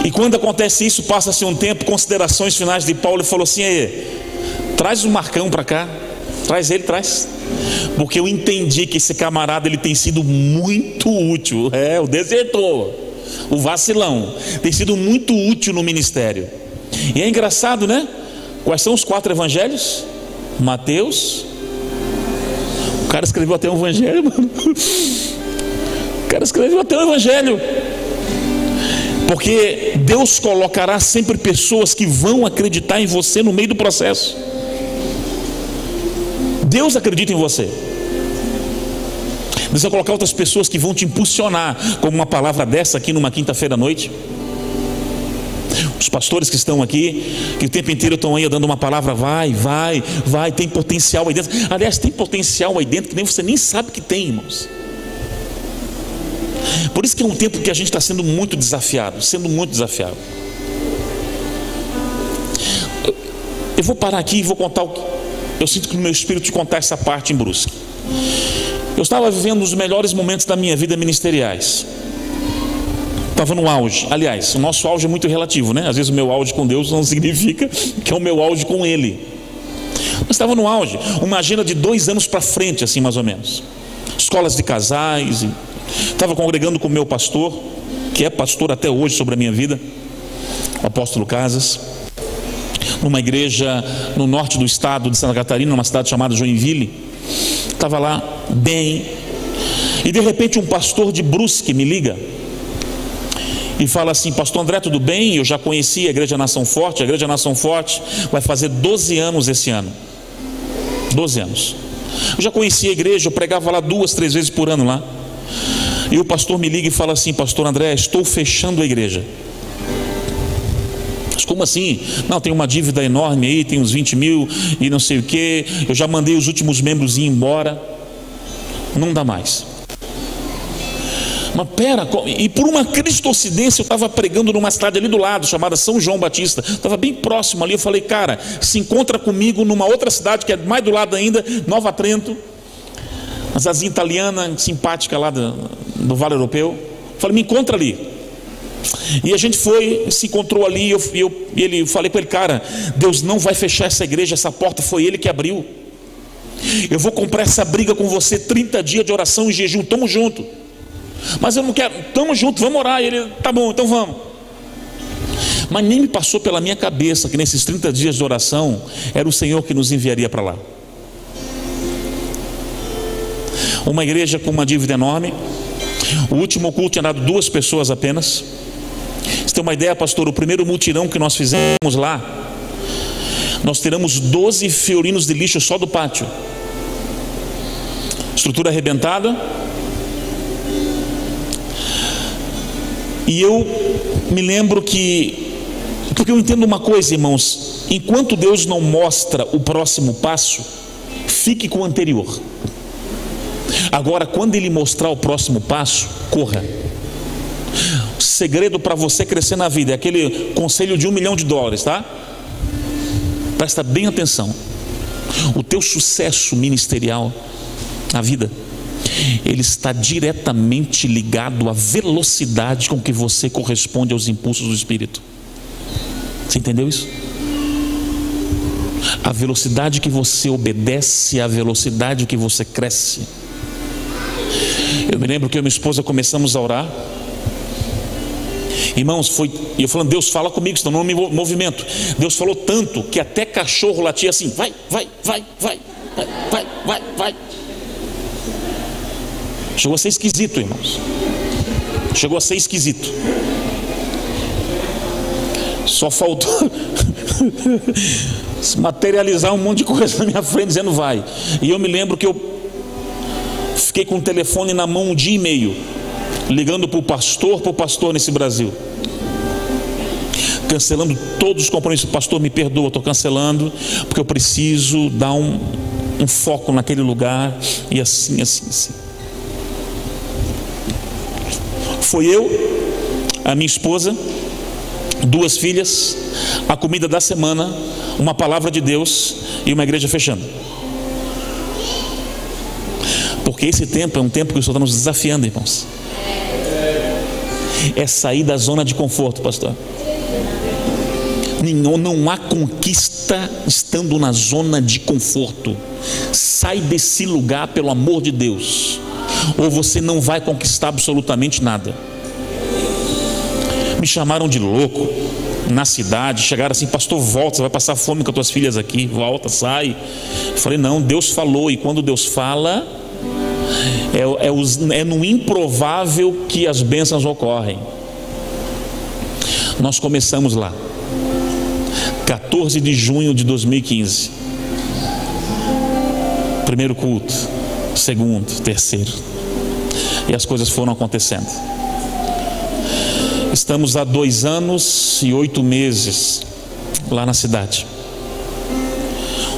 E quando acontece isso, passa-se um tempo, considerações finais de Paulo, ele falou assim, traz o Marcão para cá, traz ele, traz, porque eu entendi que esse camarada, ele tem sido muito útil, o desertor, o vacilão, tem sido muito útil no ministério. E é engraçado, né? Quais são os 4 evangelhos? Mateus. O cara escreveu até um evangelho, mano. O cara escreveu até um evangelho. Porque Deus colocará sempre pessoas que vão acreditar em você no meio do processo. Deus acredita em você. Deus vai colocar outras pessoas que vão te impulsionar, como uma palavra dessa aqui numa quinta-feira à noite. Os pastores que estão aqui, que o tempo inteiro estão aí dando uma palavra, vai, tem potencial aí dentro. Aliás, tem potencial aí dentro que nem você nem sabe que tem, irmãos. Por isso que é um tempo que a gente está sendo muito desafiado. Eu vou parar aqui e vou contar eu sinto que no meu espírito te contar essa parte em Brusque. Eu estava vivendo os melhores momentos da minha vida ministeriais. Estava no auge. Aliás, o nosso auge é muito relativo, né? Às vezes o meu auge com Deus não significa que é o meu auge com Ele. Mas estava no auge, uma agenda de 2 anos para frente, assim mais ou menos. Escolas de casais. Estava congregando com o meu pastor, que é pastor até hoje sobre a minha vida, o apóstolo Casas, numa igreja no norte do estado de Santa Catarina, numa cidade chamada Joinville. Estava lá bem, e de repente um pastor de Brusque me liga e fala assim: pastor André, tudo bem? Eu já conheci a Igreja Nação Forte. A Igreja Nação Forte vai fazer 12 anos esse ano. 12 anos. Eu já conheci a igreja, eu pregava lá 2, 3 vezes por ano lá. E o pastor me liga e fala assim: pastor André, estou fechando a igreja. Mas como assim? Não, tem uma dívida enorme aí, tem uns 20 mil e não sei o que. Eu já mandei os últimos membros ir embora. Não dá mais. Mas pera, e por uma cristocidência eu estava pregando numa cidade ali do lado, chamada São João Batista, estava bem próximo ali. Eu falei: cara, se encontra comigo numa outra cidade que é mais do lado ainda, Nova Trento, uma cidadezinha italiana, simpática lá do Vale Europeu. Eu falei: me encontra ali. E a gente foi, se encontrou ali, eu falei para ele: cara, Deus não vai fechar essa igreja, essa porta foi Ele que abriu. Eu vou comprar essa briga com você, 30 dias de oração e jejum, tamo junto. Mas eu não quero, estamos juntos, vamos orar. E ele: tá bom, então vamos. Mas nem me passou pela minha cabeça que nesses 30 dias de oração era o Senhor que nos enviaria para lá. Uma igreja com uma dívida enorme. O último culto tinha dado 2 pessoas apenas. Você tem uma ideia, pastor? O primeiro mutirão que nós fizemos lá, nós tiramos 12 fiorinos de lixo só do pátio. Estrutura arrebentada. E eu me lembro porque eu entendo uma coisa, irmãos: enquanto Deus não mostra o próximo passo, fique com o anterior. Agora, quando Ele mostrar o próximo passo, corra. O segredo para você crescer na vida é aquele conselho de $1 milhão, tá? Presta bem atenção. O teu sucesso ministerial na vida, ele está diretamente ligado à velocidade com que você corresponde aos impulsos do Espírito. Você entendeu isso? A velocidade que você obedece é a velocidade que você cresce. Eu me lembro que eu e minha esposa começamos a orar. Irmãos, e eu falando, Deus fala comigo, senão não me movimento. Deus falou tanto que até cachorro latia assim, vai. Chegou a ser esquisito, irmãos. Chegou a ser esquisito. Só faltou materializar um monte de coisa na minha frente dizendo vai. E eu me lembro que eu fiquei com o telefone na mão 1 dia e meio, ligando para o pastor nesse Brasil, cancelando todos os compromissos. Pastor, me perdoa, estou cancelando, porque eu preciso dar um foco naquele lugar. E assim. Foi eu, a minha esposa, 2 filhas, a comida da semana, uma palavra de Deus e uma igreja fechando. Porque esse tempo é um tempo que o Senhor está nos desafiando, irmãos. É sair da zona de conforto, pastor. Não há conquista estando na zona de conforto. Sai desse lugar, pelo amor de Deus, ou você não vai conquistar absolutamente nada. Me chamaram de louco na cidade, chegaram assim, pastor, volta, você vai passar fome com as tuas filhas aqui, volta, sai. Eu falei, não, Deus falou, e quando Deus fala, é no improvável que as bênçãos ocorrem. Nós começamos lá, 14 de junho de 2015, primeiro culto, segundo, terceiro, e as coisas foram acontecendo. Estamos há 2 anos e 8 meses lá na cidade.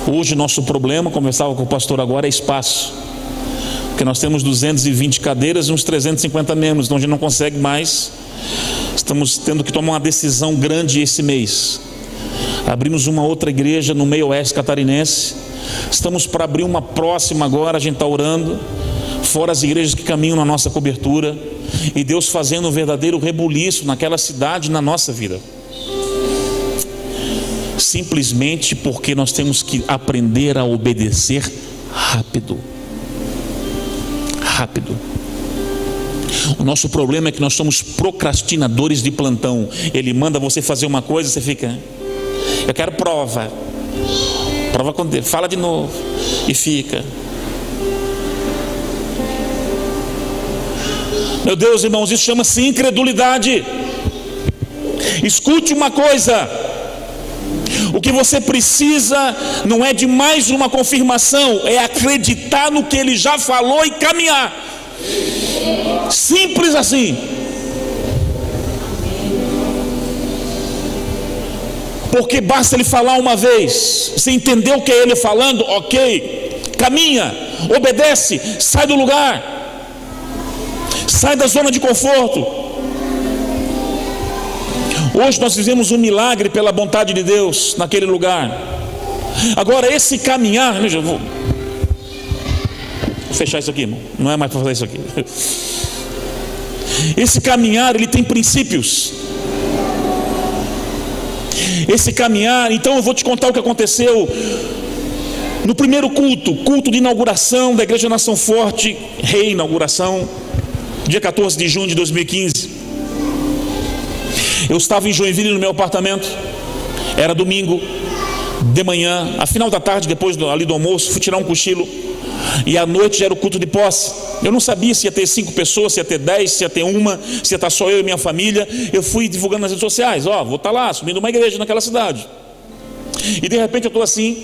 Hoje nosso problema, como eu estava com o pastor agora, é espaço, porque nós temos 220 cadeiras e uns 350 membros, então a gente não consegue mais. Estamos tendo que tomar uma decisão grande esse mês. Abrimos uma outra igreja no meio oeste catarinense, estamos para abrir uma próxima agora, a gente está orando, fora as igrejas que caminham na nossa cobertura, e Deus fazendo um verdadeiro rebuliço naquela cidade, na nossa vida, simplesmente porque nós temos que aprender a obedecer rápido. O nosso problema é que nós somos procrastinadores de plantão. Ele manda você fazer uma coisa, você fica, eu quero prova com Deus, fala de novo, e fica. Meu Deus, irmãos, isso chama-se incredulidade. Escute uma coisa: o que você precisa não é de mais uma confirmação, é acreditar no que Ele já falou e caminhar. Simples assim. Porque basta Ele falar uma vez, você entendeu o que é Ele falando, ok, caminha, obedece, sai do lugar. Sai da zona de conforto. Hoje nós fizemos um milagre pela vontade de Deus naquele lugar. Agora esse caminhar, eu vou fechar isso aqui, irmão. Não é mais para fazer isso aqui. Esse caminhar, ele tem princípios. Esse caminhar, então eu vou te contar o que aconteceu no primeiro culto de inauguração da Igreja Nação Forte, reinauguração, dia 14 de junho de 2015. Eu estava em Joinville no meu apartamento, era domingo de manhã, a final da tarde, depois ali do almoço, fui tirar um cochilo, e à noite já era o culto de posse. Eu não sabia se ia ter 5 pessoas, se ia ter 10, se ia ter uma, se ia estar só eu e minha família. Eu fui divulgando nas redes sociais, vou estar lá, assumindo uma igreja naquela cidade. E de repente eu estou assim,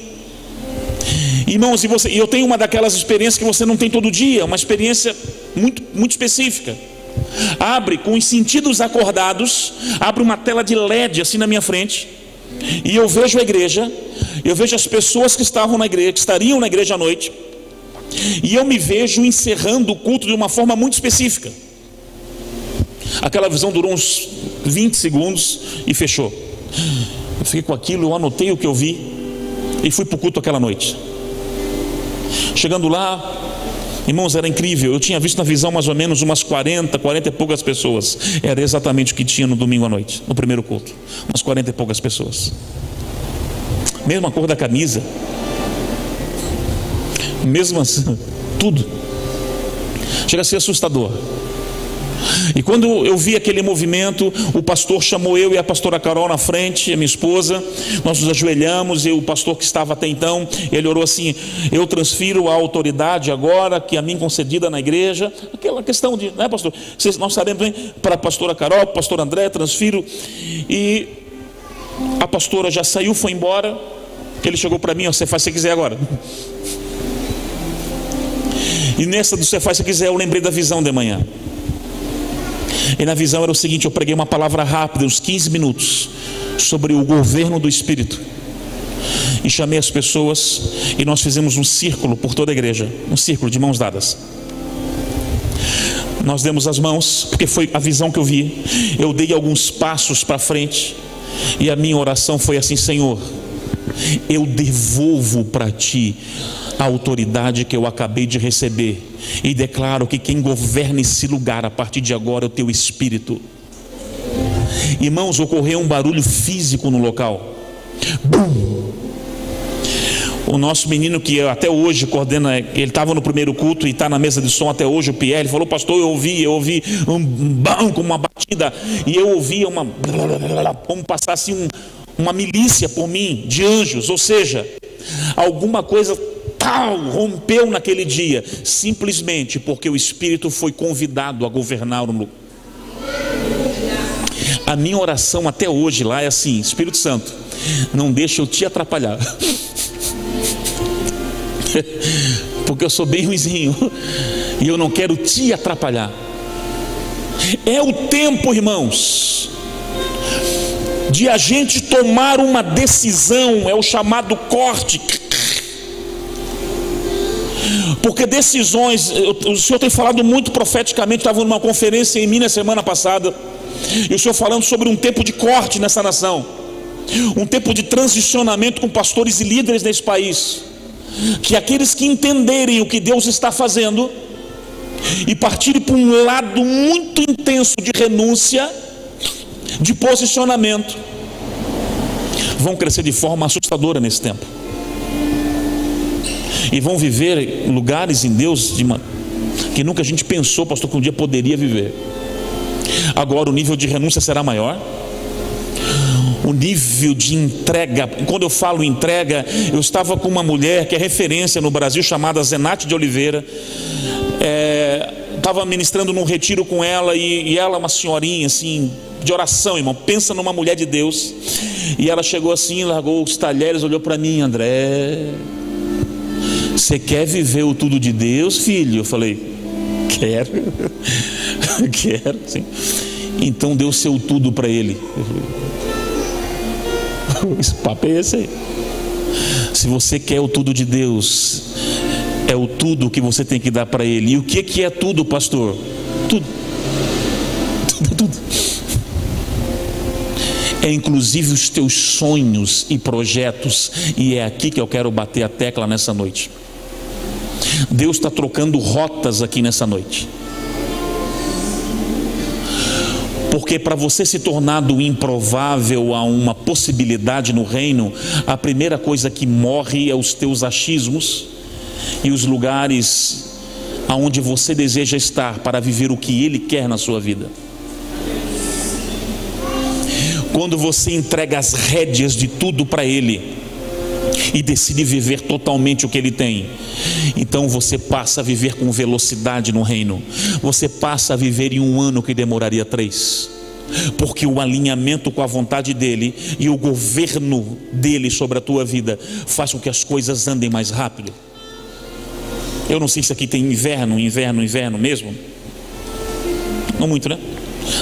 irmãos, e eu tenho uma daquelas experiências que você não tem todo dia, uma experiência muito específica. Abre com os sentidos acordados, abre uma tela de LED assim na minha frente, e eu vejo a igreja, eu vejo as pessoas que estavam na igreja, que estariam na igreja à noite, e eu me vejo encerrando o culto de uma forma muito específica. Aquela visão durou uns 20 segundos e fechou. Eu fiquei com aquilo, eu anotei o que eu vi e fui para o culto aquela noite. Chegando lá, irmãos, era incrível. Eu tinha visto na visão mais ou menos umas 40 e poucas pessoas. Era exatamente o que tinha no domingo à noite, no primeiro culto. Umas 40 e poucas pessoas. Mesma cor da camisa, mesmas, tudo. Chega a ser assustador. E quando eu vi aquele movimento, o pastor chamou eu e a pastora Carol na frente, a minha esposa. Nós nos ajoelhamos e o pastor que estava até então, ele orou assim: eu transfiro a autoridade agora que a mim concedida na igreja. Aquela questão de, né, pastor? Nós sabemos bem, para a pastora Carol, para o pastor André, transfiro. E a pastora já saiu, foi embora. Ele chegou para mim: você faz se quiser agora. E nessa do você faz se quiser, eu lembrei da visão de manhã. E na visão era o seguinte: eu preguei uma palavra rápida, uns 15 minutos, sobre o governo do Espírito. E chamei as pessoas e nós fizemos um círculo por toda a igreja, um círculo de mãos dadas. Nós demos as mãos, porque foi a visão que eu vi. Eu dei alguns passos para frente e a minha oração foi assim: Senhor, eu devolvo para Ti a autoridade que eu acabei de receber, e declaro que quem governa esse lugar a partir de agora é o Teu Espírito. Irmãos, ocorreu um barulho físico no local. Bum! O nosso menino que até hoje coordena, ele estava no primeiro culto e está na mesa de som até hoje, o Pierre, ele falou: pastor, eu ouvi um bam, como uma batida, e eu ouvi como passasse uma milícia por mim, de anjos. Ou seja, alguma coisa rompeu naquele dia, simplesmente porque o Espírito foi convidado a governar o lugar. A minha oração até hoje lá é assim: Espírito Santo, não deixa eu te atrapalhar, porque eu sou bem ruizinho e eu não quero te atrapalhar. É o tempo, irmãos, de a gente tomar uma decisão, é o chamado corte. Porque decisões, o Senhor tem falado muito profeticamente. Estava numa conferência em Minas semana passada, e o Senhor falando sobre um tempo de corte nessa nação, um tempo de transicionamento com pastores e líderes nesse país, que aqueles que entenderem o que Deus está fazendo e partirem para um lado muito intenso de renúncia, de posicionamento, vão crescer de forma assustadora nesse tempo, e vão viver lugares em Deus que nunca a gente pensou, pastor, que um dia poderia viver. Agora o nível de renúncia será maior, o nível de entrega. Quando eu falo entrega, eu estava com uma mulher que é referência no Brasil, chamada Zenate de Oliveira. Estava ministrando num retiro com ela, e ela, uma senhorinha assim, de oração, irmão, pensa numa mulher de Deus. E ela chegou assim, largou os talheres, olhou para mim: André, você quer viver o tudo de Deus, filho? Eu falei: quero. Quero, sim. Então deu seu tudo para ele. Esse papo é esse aí. Se você quer o tudo de Deus, é o tudo que você tem que dar para ele. E o que é tudo, pastor? Tudo. Tudo. É inclusive os teus sonhos e projetos. E é aqui que eu quero bater a tecla nessa noite. Deus está trocando rotas aqui nessa noite. Porque para você se tornar do improvável a uma possibilidade no reino, a primeira coisa que morre é os teus achismos e os lugares aonde você deseja estar para viver o que Ele quer na sua vida. Quando você entrega as rédeas de tudo para Ele e decide viver totalmente o que Ele tem, então você passa a viver com velocidade no reino. Você passa a viver em um ano que demoraria 3, porque o alinhamento com a vontade dEle e o governo dEle sobre a tua vida faz com que as coisas andem mais rápido. Eu não sei se aqui tem inverno mesmo. Não muito, né?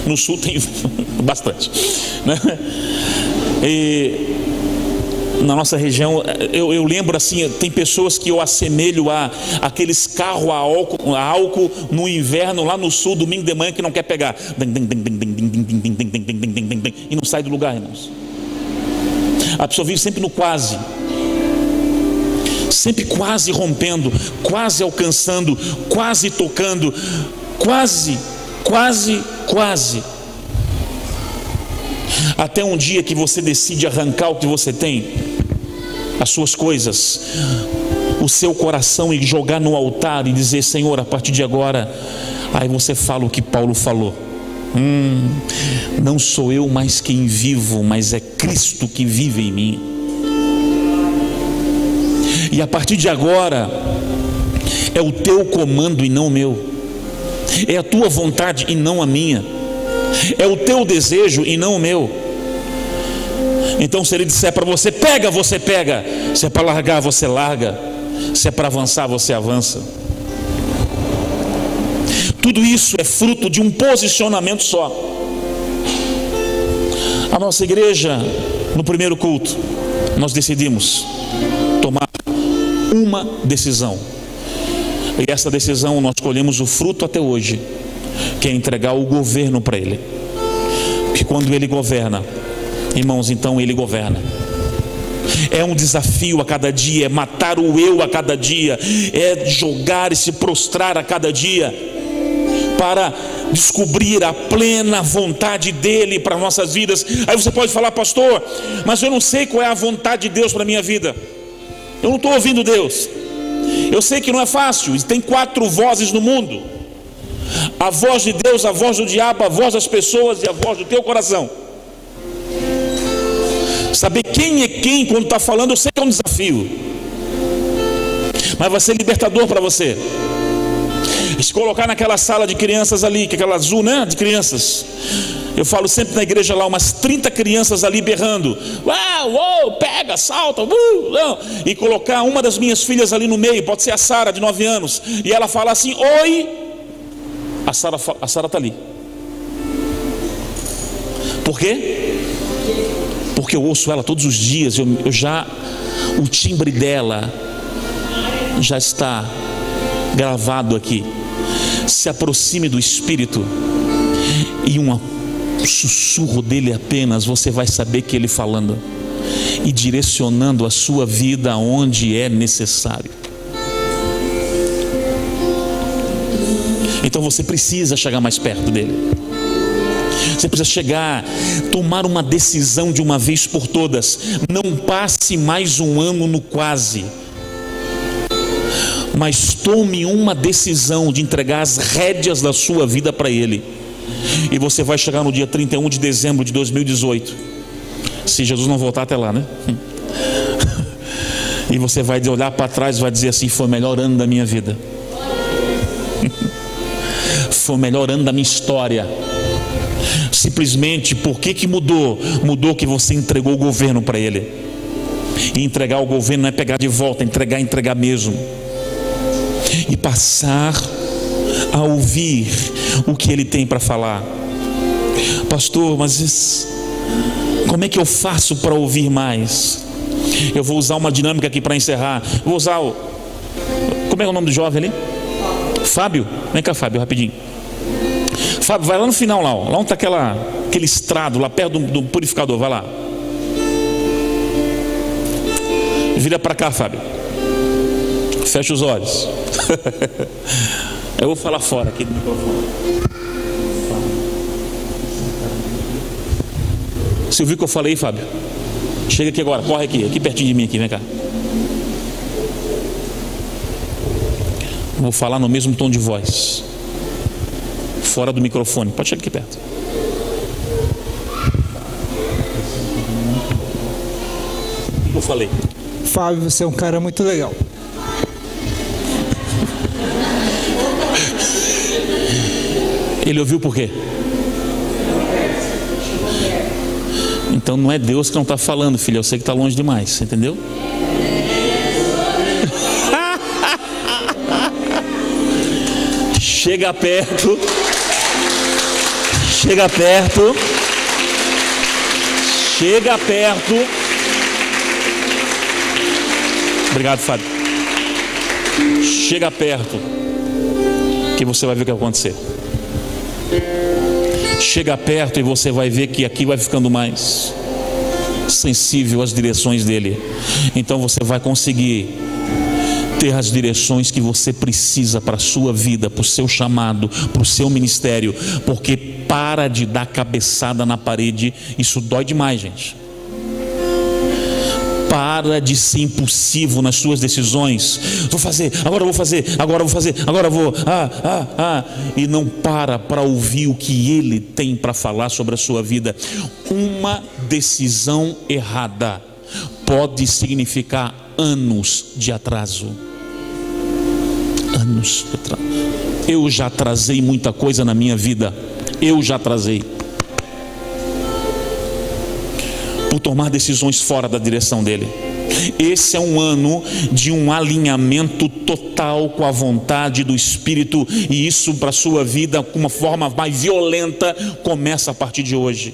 No sul tem bastante, né? na nossa região, eu lembro assim, tem pessoas que eu assemelho a aqueles carros a álcool no inverno lá no sul, domingo de manhã, que não quer pegar e não sai do lugar, irmãos. A pessoa vive sempre no quase, sempre quase rompendo, quase alcançando, quase tocando, quase, até um dia que você decide arrancar o que você tem, as suas coisas, o seu coração, e jogar no altar e dizer: Senhor, a partir de agora, aí você fala o que Paulo falou: não sou eu mais quem vivo, mas é Cristo que vive em mim. E a partir de agora é o teu comando e não o meu, é a tua vontade e não a minha, é o teu desejo e não o meu. Então, se ele disser para você: pega, você pega. Se é para largar, você larga. Se é para avançar, você avança. Tudo isso é fruto de um posicionamento só. A nossa igreja, no primeiro culto, nós decidimos tomar uma decisão, e essa decisão nós colhemos o fruto até hoje, que é entregar o governo para Ele. Porque quando Ele governa, irmãos, então Ele governa. É um desafio a cada dia, é matar o eu a cada dia, é jogar e se prostrar a cada dia, para descobrir a plena vontade dEle para nossas vidas. Aí você pode falar: pastor, mas eu não sei qual é a vontade de Deus para a minha vida, eu não estou ouvindo Deus. Eu sei que não é fácil, tem 4 vozes no mundo: a voz de Deus, a voz do diabo, a voz das pessoas e a voz do teu coração. Saber quem é quem quando está falando, eu sei que é um desafio, mas vai ser libertador para você. Se colocar naquela sala de crianças ali, que é aquela azul, né, de crianças, eu falo sempre na igreja lá, umas 30 crianças ali berrando: uau, pega, salta, não. E colocar uma das minhas filhas ali no meio, pode ser a Sara, de 9 anos, e ela fala assim: oi. A Sara está ali. Por quê? Porque eu ouço ela todos os dias, o timbre dela já está gravado aqui. Se aproxime do Espírito, e um sussurro dele apenas, você vai saber que ele falando e direcionando a sua vida aonde é necessário. Então você precisa chegar mais perto dele. Você precisa chegar, tomar uma decisão de uma vez por todas. Não passe mais um ano no quase, mas tome uma decisão de entregar as rédeas da sua vida para Ele. E você vai chegar no dia 31 de dezembro de 2018, se Jesus não voltar até lá, né? E você vai olhar para trás e vai dizer assim: foi o melhor ano da minha vida. Foi o melhor ano da minha história. Simplesmente porque mudou? Mudou que você entregou o governo para Ele. E entregar o governo não é pegar de volta, é entregar mesmo. E passar a ouvir o que Ele tem para falar. Pastor, mas como é que eu faço para ouvir mais? Eu vou usar uma dinâmica aqui para encerrar. Vou usar como é o nome do jovem ali? Fábio. Vem cá, Fábio, rapidinho. Fábio, vai lá no final lá, lá onde está aquele estrado, lá perto do purificador, vai lá. Vira para cá, Fábio. Fecha os olhos. Eu vou falar fora aqui do microfone. Você ouviu o que eu falei, Fábio? Chega aqui agora, corre aqui pertinho de mim aqui, vem cá. Vou falar no mesmo tom de voz, fora do microfone. Pode chegar aqui perto. O que eu falei? Fábio, você é um cara muito legal. Ele ouviu por quê? Então não é Deus que não está falando, filho. Eu sei que está longe demais, entendeu? Chega perto. Chega perto. Chega perto. Obrigado, Fábio. Chega perto, que você vai ver o que vai acontecer. Chega perto e você vai ver que aqui vai ficando mais sensível às direções dele. Então você vai conseguir ter as direções que você precisa para a sua vida, para o seu chamado, para o seu ministério. Porque para de dar cabeçada na parede, isso dói demais, gente. Para de ser impulsivo nas suas decisões. Vou fazer, agora vou fazer, agora vou fazer, agora vou. E não para ouvir o que ele tem para falar sobre a sua vida. Uma decisão errada pode significar anos de atraso. Anos de atraso. Eu já atrasei muita coisa na minha vida. Eu já atrasei por tomar decisões fora da direção dele. Esse é um ano de um alinhamento total com a vontade do Espírito, e isso para a sua vida, com uma forma mais violenta, começa a partir de hoje.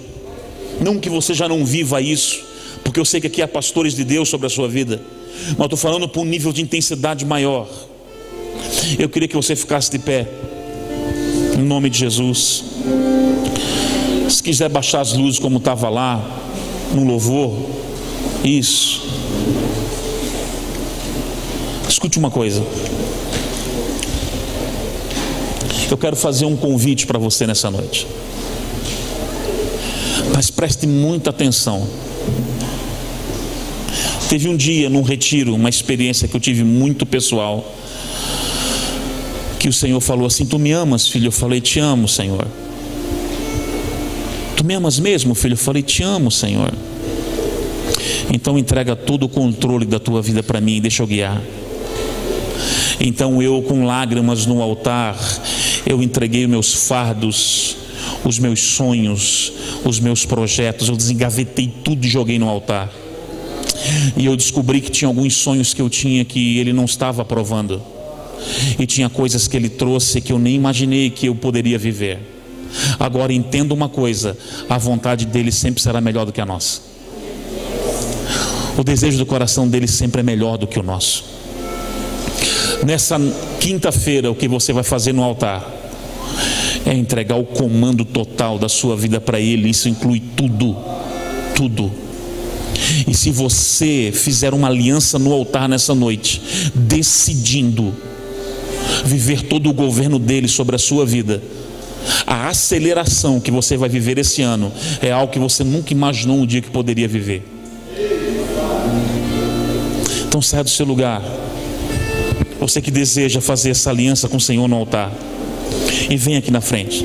Não que você já não viva isso, porque eu sei que aqui há pastores de Deus sobre a sua vida, mas eu estou falando por um nível de intensidade maior. Eu queria que você ficasse de pé, em nome de Jesus. Se quiser baixar as luzes como estava lá no louvor, isso. Escute uma coisa. Eu quero fazer um convite para você nessa noite, mas preste muita atenção. Teve um dia num retiro, uma experiência que eu tive muito pessoal, que o Senhor falou assim: tu me amas, filho? Eu falei: te amo, Senhor. Tu me amas mesmo, filho? Eu falei: te amo, Senhor. Então entrega todo o controle da tua vida para mim e deixa eu guiar. Então eu, com lágrimas no altar, eu entreguei os meus fardos, os meus sonhos, os meus projetos. Eu desengavetei tudo e joguei no altar. E eu descobri que tinha alguns sonhos que eu tinha que ele não estava aprovando, e tinha coisas que ele trouxe que eu nem imaginei que eu poderia viver. Agora entenda uma coisa: a vontade dele sempre será melhor do que a nossa. O desejo do coração dele sempre é melhor do que o nosso. Nessa quinta-feira, o que você vai fazer no altar é entregar o comando total da sua vida para ele. Isso inclui tudo, tudo. E se você fizer uma aliança no altar nessa noite, decidindo viver todo o governo dele sobre a sua vida, a aceleração que você vai viver esse ano é algo que você nunca imaginou um dia que poderia viver. Então saia do seu lugar, você que deseja fazer essa aliança com o Senhor no altar, e vem aqui na frente.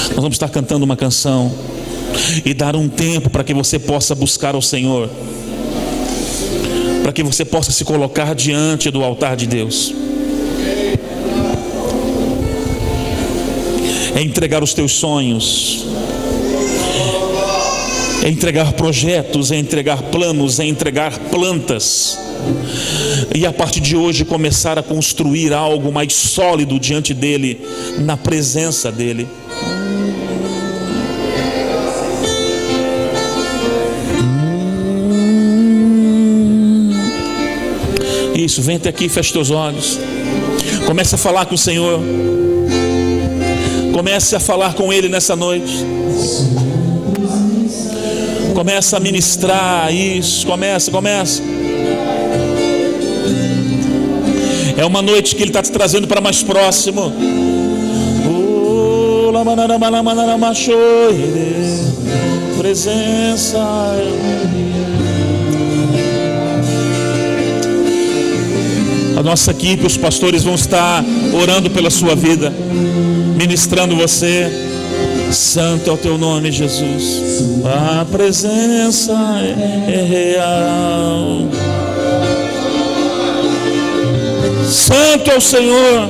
Nós vamos estar cantando uma canção e dar um tempo para que você possa buscar ao Senhor, para que você possa se colocar diante do altar de Deus. É entregar os teus sonhos, é entregar projetos, é entregar planos, é entregar plantas, e a partir de hoje começar a construir algo mais sólido diante dele, na presença dele. Isso, vem até aqui, feche teus olhos, comece a falar com o Senhor, comece a falar com ele nessa noite, comece a ministrar isso, comece. É uma noite que ele está te trazendo para mais próximo. Presença. A nossa equipe, os pastores vão estar orando pela sua vida, ministrando você. Santo é o teu nome, Jesus. A presença é real. Santo é o Senhor.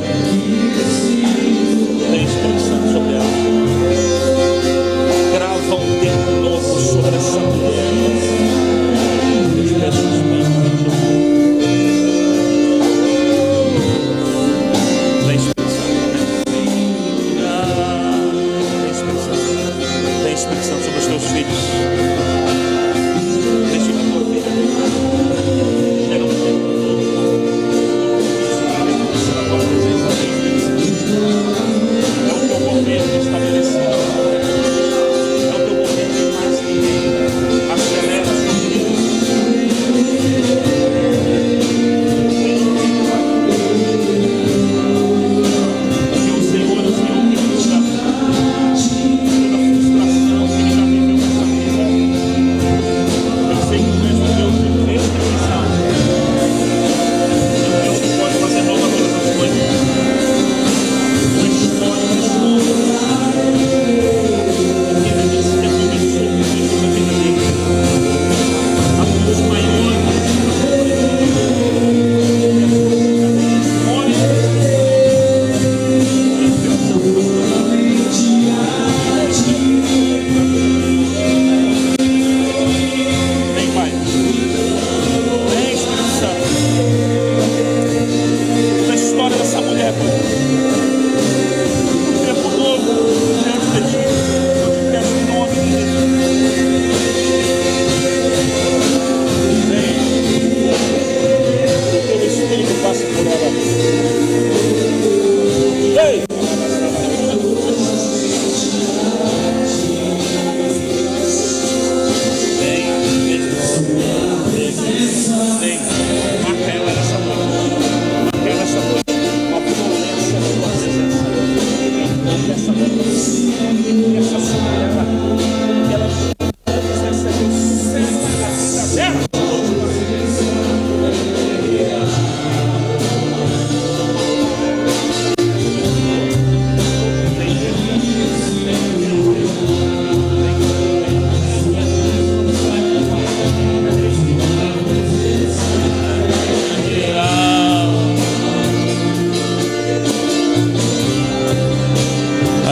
Tem Espírito Santo sobre ela. Grava um tempo novo sobre essa mulher. Sobre os teus filhos. Deixa a tua vida.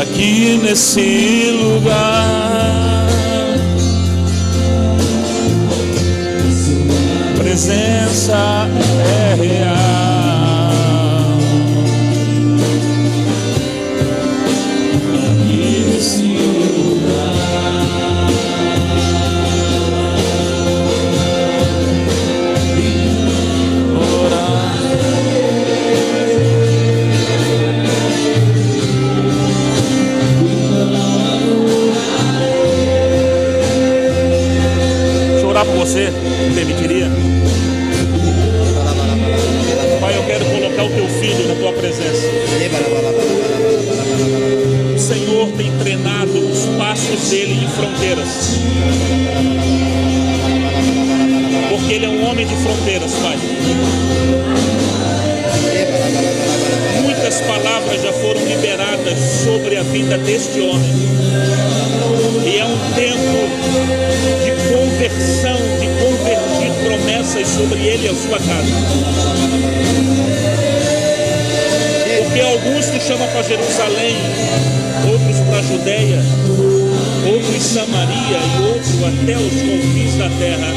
aqui nesse lugar. Presença é real. Aqui nesse lugar. Orar. Deixa eu orar por você, permitiria? Pai, eu quero colocar o teu filho na tua presença. O Senhor tem treinado os passos dele em fronteiras, porque ele é um homem de fronteiras, Pai. Muitas palavras já foram liberadas sobre a vida deste homem, e é um tempo de conversão, de convertir promessas sobre ele e a sua casa. Porque alguns tu chamam para Jerusalém, outros para Judeia, outros Samaria e outros até os confins da terra.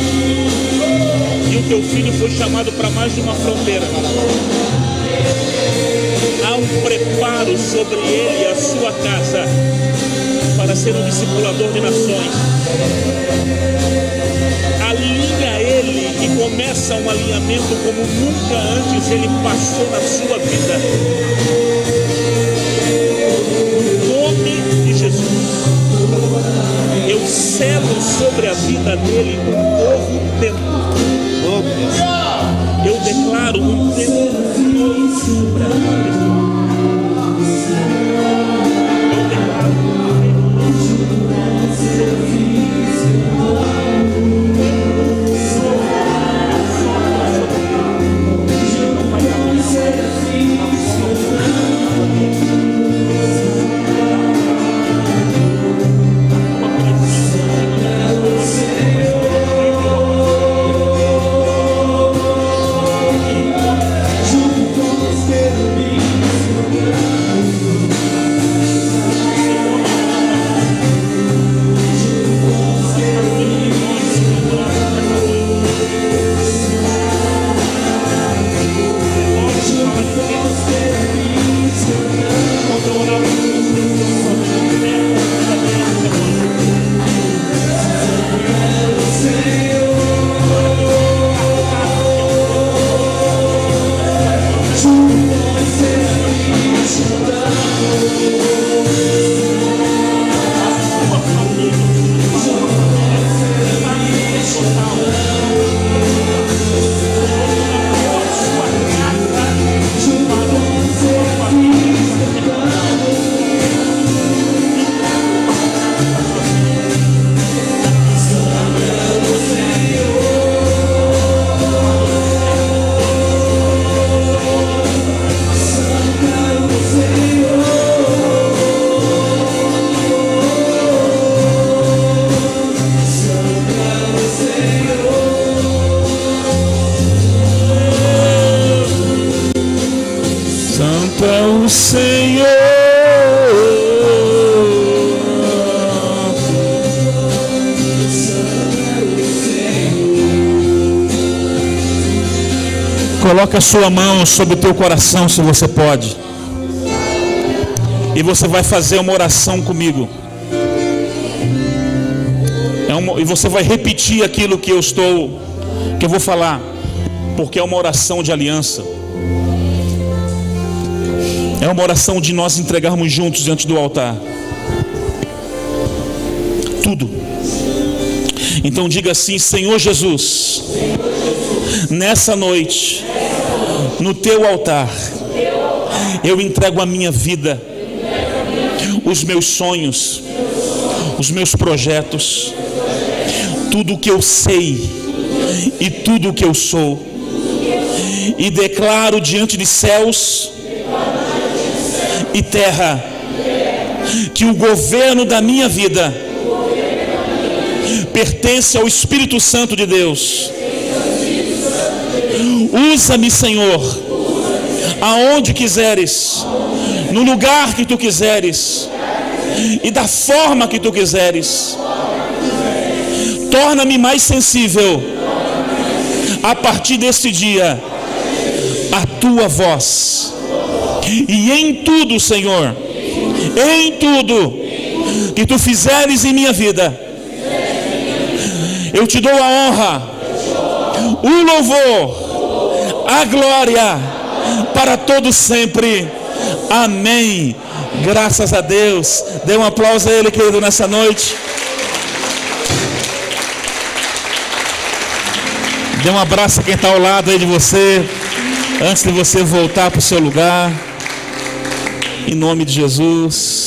E o teu filho foi chamado para mais de uma fronteira. Há um preparo sobre ele e a sua casa para ser um discipulador de nações. Alinha ele e começa um alinhamento como nunca antes ele passou na sua vida. No nome de Jesus, eu selo sobre a vida dele um novo tempo. Eu declaro um tempo novo sobre a vida dele. Coloca a sua mão sobre o teu coração, se você pode. E você vai fazer uma oração comigo. E você vai repetir aquilo que eu vou falar, porque é uma oração de aliança. É uma oração de nós entregarmos juntos diante do altar tudo. Então diga assim: Senhor Jesus, nessa noite, no teu altar, eu entrego a minha vida, os meus sonhos, os meus projetos, tudo o que eu sei e tudo o que eu sou, e declaro diante de céus e terra que o governo da minha vida pertence ao Espírito Santo de Deus. Usa-me, Senhor, aonde quiseres, no lugar que tu quiseres, e da forma que tu quiseres. Torna-me mais sensível a partir deste dia a tua voz. E em tudo, Senhor, em tudo que tu fizeres em minha vida, eu te dou a honra, o louvor, a glória para todos sempre. Amém. Graças a Deus. Dê um aplauso a Ele, querido, nessa noite. Dê um abraço a quem está ao lado aí de você, antes de você voltar para o seu lugar. Em nome de Jesus.